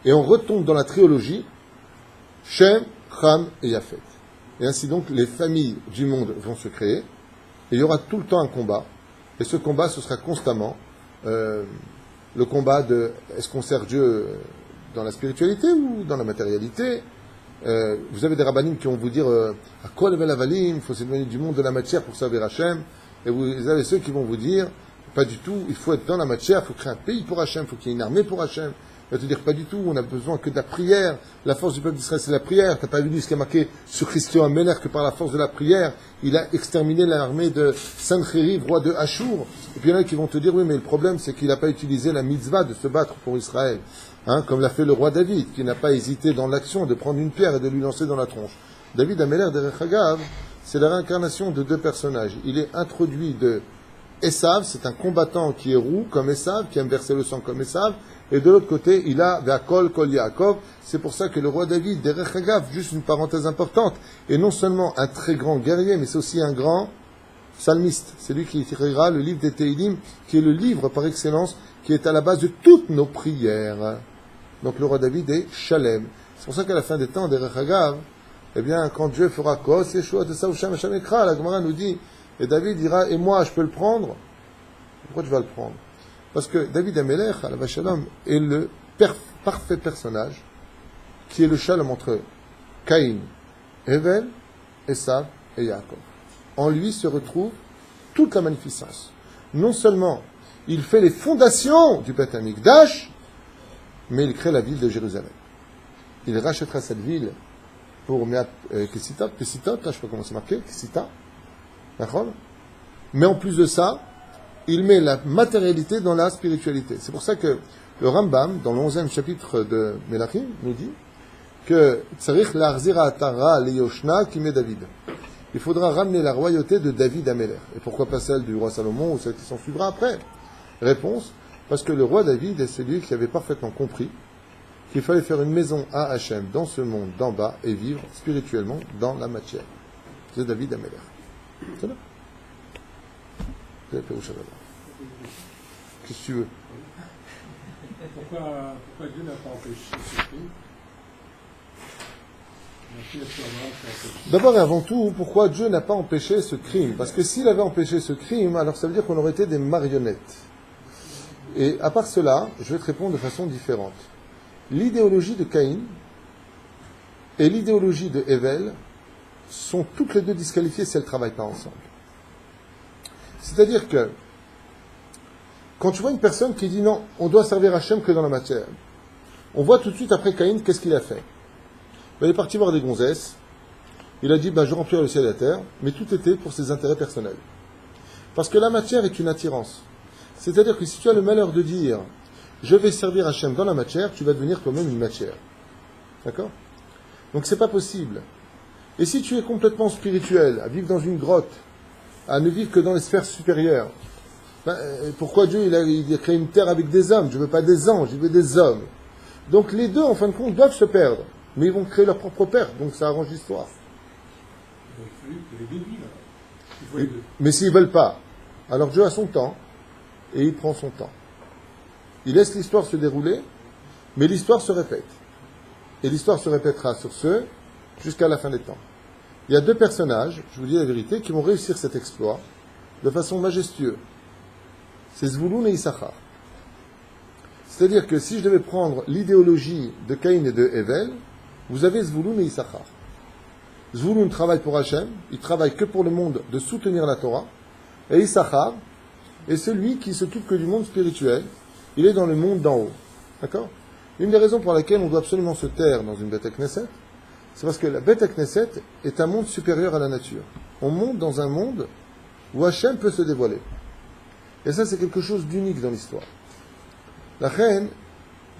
et on retombe dans la trilogie Shem, Ham et Yafet. Et ainsi donc, les familles du monde vont se créer, et il y aura tout le temps un combat, et ce combat, ce sera constamment le combat de est-ce qu'on sert Dieu dans la spiritualité ou dans la matérialité? Vous avez des rabbinim qui vont vous dire à quoi level avalim, il faut s'éloigner du monde de la matière pour servir Hachem, et vous avez ceux qui vont vous dire pas du tout, il faut être dans la matière, il faut créer un pays pour Hachem, il faut qu'il y ait une armée pour Hachem. Il va te dire pas du tout, on a besoin que de la prière, la force du peuple d'Israël c'est la prière. T'as pas vu ce qui est marqué sur Christian Amener que par la force de la prière, il a exterminé l'armée de Sancheriv, roi de Achour. Et puis il y en a qui vont te dire oui mais le problème c'est qu'il n'a pas utilisé la mitzvah de se battre pour Israël. Comme l'a fait le roi David, qui n'a pas hésité dans l'action de prendre une pierre et de lui lancer dans la tronche. David Améler derech Hagav, c'est la réincarnation de 2 personnages. Il est introduit de Esav, c'est un combattant qui est roux comme Esav, qui aime verser le sang comme Esav, et de l'autre côté, il a Ve'akol Kol Yaakov. C'est pour ça que le roi David, derech Hagav, juste une parenthèse importante, est non seulement un très grand guerrier, mais c'est aussi un grand psalmiste. C'est lui qui écrira le livre des Teilim, qui est le livre par excellence, qui est à la base de toutes nos prières. Donc le roi David est Shalem. C'est pour ça qu'à la fin des temps, derech Hagav, eh bien, quand Dieu fera Kos Yeshua de Saoucham Hashem Ekra, la Gemara nous dit, et David dira, et moi, je peux le prendre? Pourquoi tu vas le prendre? Parce que David Amelech, alav shalom, est le parfait personnage qui est le shalom entre Caïn, Evel, Esav et Yaakov. En lui se retrouve toute la magnificence. Non seulement il fait les fondations du Beth Amikdash, mais il crée la ville de Jérusalem. Il rachètera cette ville pour Kesitot, là je ne sais pas comment c'est marqué, Kesita, d'accord? Mais en plus de ça, il met la matérialité dans la spiritualité. C'est pour ça que le Rambam, dans le 11e chapitre de Melachim, nous dit que Tzarich l'arzira atara leyoshna qui met David. Il faudra ramener la royauté de David à Améler. Et pourquoi pas celle du roi Salomon ou celle qui s'en suivra après? Réponse, parce que le roi David est celui qui avait parfaitement compris qu'il fallait faire une maison à Hachem dans ce monde d'en bas et vivre spirituellement dans la matière. C'est David Améler. C'est là. C'est Pérouche là-bas. Qu'est-ce que tu veux? Pourquoi Dieu n'a pas empêché ce crime? D'abord et avant tout, pourquoi Dieu n'a pas empêché ce crime? Parce que s'il avait empêché ce crime, alors ça veut dire qu'on aurait été des marionnettes. Et à part cela, je vais te répondre de façon différente. L'idéologie de Caïn et l'idéologie de Evel sont toutes les deux disqualifiées si elles ne travaillent pas ensemble. C'est-à-dire que quand tu vois une personne qui dit non, on doit servir Hachem que dans la matière, on voit tout de suite après Caïn, qu'est-ce qu'il a fait? Il est parti voir des gonzesses, il a dit je remplirai le ciel et la terre, mais tout était pour ses intérêts personnels. Parce que la matière est une attirance. C'est-à-dire que si tu as le malheur de dire je vais servir Hachem dans la matière, tu vas devenir toi-même une matière. D'accord? Donc c'est pas possible. Et si tu es complètement spirituel, à vivre dans une grotte, à ne vivre que dans les sphères supérieures, pourquoi Dieu il a créé une terre avec des hommes? Je veux pas des anges, je veux des hommes. Donc les deux, en fin de compte, doivent se perdre. mais ils vont créer leur propre perte, donc ça arrange l'histoire. Il faut que les deux vivent. Il faut les deux. Mais s'ils ne veulent pas, alors Dieu a son temps, et il prend son temps. Il laisse l'histoire se dérouler, mais l'histoire se répète. Et l'histoire se répétera sur ce, jusqu'à la fin des temps. Il y a deux personnages, je vous dis la vérité, qui vont réussir cet exploit de façon majestueuse. C'est Zvouloun et Issachar. C'est-à-dire que si je devais prendre l'idéologie de Caïn et de Hevel, vous avez Zvouloun et Issachar. Zvouloun travaille pour Hachem, il travaille que pour le monde de soutenir la Torah, et Issachar est celui qui s'occupe que du monde spirituel, il est dans le monde d'en haut. D'accord ? Une des raisons pour laquelle on doit absolument se taire dans une Beth Knesset, c'est parce que la Beth Knesset est un monde supérieur à la nature. On monte dans un monde où Hachem peut se dévoiler. Et ça, c'est quelque chose d'unique dans l'histoire. La reine,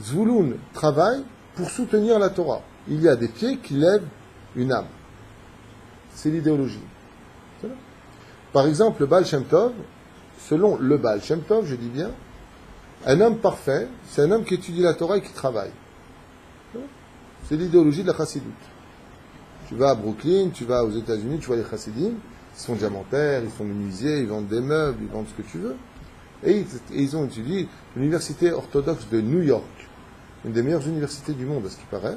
Zvouloun travaille pour soutenir la Torah. Il y a des pieds qui lèvent une âme. C'est l'idéologie. C'est là. Par exemple, le Baal Shem Tov, selon le Baal Shem Tov, je dis bien, un homme parfait, c'est un homme qui étudie la Torah et qui travaille. C'est l'idéologie de la Chassidut. Tu vas à Brooklyn, tu vas aux États-Unis, tu vois les Chassidim, ils sont diamantaires, ils sont menuisiers, ils vendent des meubles, ils vendent ce que tu veux. Et ils ont étudié l'université orthodoxe de New York, une des meilleures universités du monde, à ce qui paraît.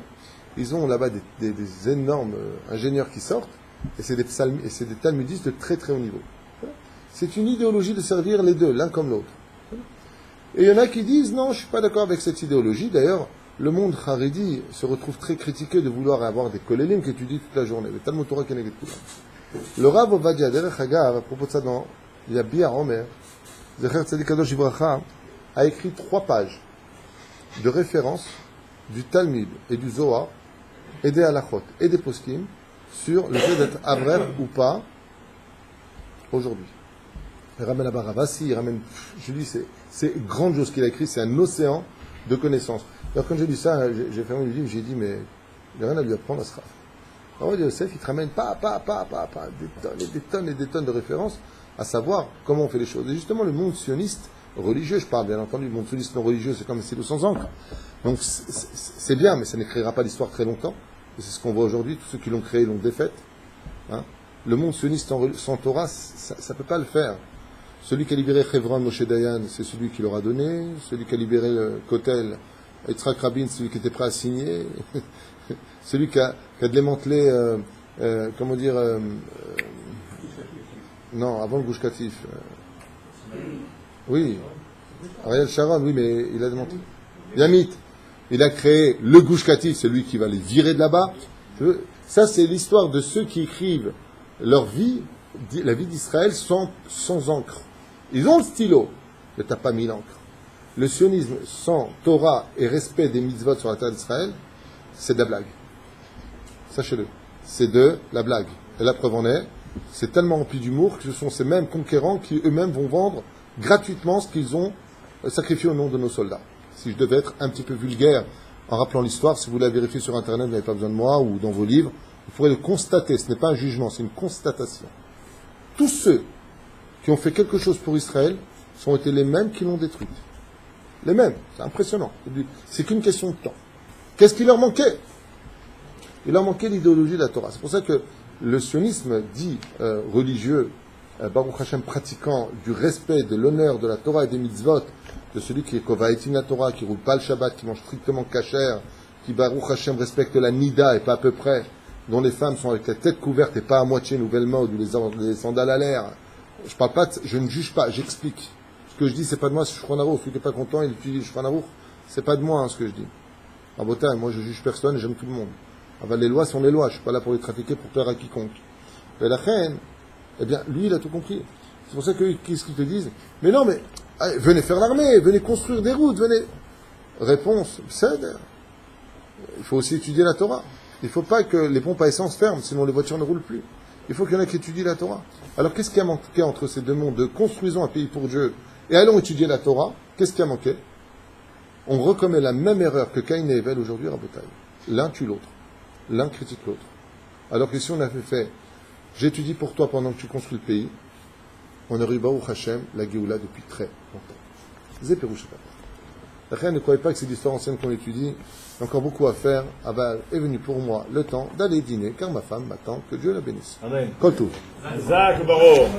Ils ont là-bas des énormes ingénieurs qui sortent, et c'est des talmudistes de très très haut niveau. C'est une idéologie de servir les deux, l'un comme l'autre. Et il y en a qui disent, non, je ne suis pas d'accord avec cette idéologie. D'ailleurs, le monde Haredi se retrouve très critiqué de vouloir avoir des kolélim qui étudient toute la journée. Le Talmud Torah Keneged Kulam. Le Rav Ovadia Derech Hagav, à propos de ça dans Yabia Omer, Zecher Tzadik Kadosh Ivracha, a écrit 3 pages de référence du Talmud et du Zohar, et des halachot, et des poskim, sur le fait d'être avrem ou pas, aujourd'hui. Il ramène à Baravasi, il ramène, je dis, c'est grandiose ce qu'il a écrit, c'est un océan de connaissances. Alors quand j'ai lu ça, j'ai fermé le livre, j'ai dit, mais il n'y a rien à lui apprendre à ce Rav. Alors Yosef, il te ramène des tonnes et des tonnes de références à savoir comment on fait les choses. Et justement, le monde sioniste religieux, je parle bien entendu, le monde sioniste non religieux, c'est comme un stylo sans encre. Donc c'est bien, mais ça n'écrira pas l'histoire très longtemps. Et c'est ce qu'on voit aujourd'hui, tous ceux qui l'ont créé l'ont défaite. Hein. Le monde sioniste sans Torah, ça ne peut pas le faire. Celui qui a libéré Hebron, Moshe Dayan, c'est celui qui l'aura donné. Celui qui a libéré le Kotel, Yitzhak Rabin, c'est celui qui était prêt à signer. Celui qui a démantelé, non, avant le Gush Katif. Oui, Ariel Sharon, oui, mais il a démantelé. Yamit, il a créé le Gush Katif, c'est lui qui va les virer de là-bas. Ça, c'est l'histoire de ceux qui écrivent leur vie, la vie d'Israël, sans encre. Ils ont le stylo, mais tu n'as pas mis l'encre. Le sionisme sans Torah et respect des mitzvot sur la terre d'Israël, c'est de la blague. Sachez-le. C'est de la blague. Et la preuve en est, c'est tellement rempli d'humour que ce sont ces mêmes conquérants qui eux-mêmes vont vendre gratuitement ce qu'ils ont sacrifié au nom de nos soldats. Si je devais être un petit peu vulgaire en rappelant l'histoire, si vous la vérifiez sur Internet, vous n'avez pas besoin de moi ou dans vos livres, vous pourrez le constater. Ce n'est pas un jugement, c'est une constatation. Tous ceux qui ont fait quelque chose pour Israël sont été les mêmes qui l'ont détruite. Les mêmes. C'est impressionnant. C'est qu'une question de temps. Qu'est-ce qui leur manquait ? Il leur manquait l'idéologie de la Torah. C'est pour ça que le sionisme dit religieux, Baruch Hashem pratiquant du respect, de l'honneur de la Torah et des mitzvot, de celui qui est Kovaïtin la Torah, qui roule pas le Shabbat, qui mange strictement kasher, qui Baruch Hashem respecte la Nida et pas à peu près, dont les femmes sont avec la tête couverte et pas à moitié nouvelle mode, ou les sandales à l'air. Je parle pas, je ne juge pas, j'explique. Ce que je dis, c'est pas de moi, c'est Shulchan Aruch. Celui qui n'est pas content, il utilise Shulchan Aruch. C'est pas de moi, ce que je dis. En beauté, moi je juge personne et j'aime tout le monde. Enfin, les lois sont les lois, je suis pas là pour les trafiquer, pour plaire à quiconque. Et la reine, eh bien, lui, il a tout compris. C'est pour ça que, qu'est-ce qu'ils te disent? Mais non, mais, allez, venez faire l'armée, venez construire des routes, venez. Réponse, c'est. Il faut aussi étudier la Torah. Il ne faut pas que les pompes à essence ferment, sinon les voitures ne roulent plus. Il faut qu'il y en ait qui étudient la Torah. Alors, qu'est-ce qui a manqué entre ces deux mondes de construisons un pays pour Dieu et allons étudier la Torah? Qu'est-ce qui a manqué? On recommet la même erreur que Caïn et Hevel aujourd'hui à Rabotaï. L'un tue l'autre. L'un critique l'autre. Alors que si on avait fait, j'étudie pour toi pendant que tu construis le pays, on aurait eu Baruch Hashem, la Géoula depuis très longtemps. Zé Pérouche. Rien, ne croyez pas que c'est l'histoire ancienne qu'on étudie. Il y a encore beaucoup à faire. Ah ben, est venu pour moi le temps d'aller dîner, car ma femme m'attend. Que Dieu la bénisse. Amen. Kol Tov. Zach Baruch.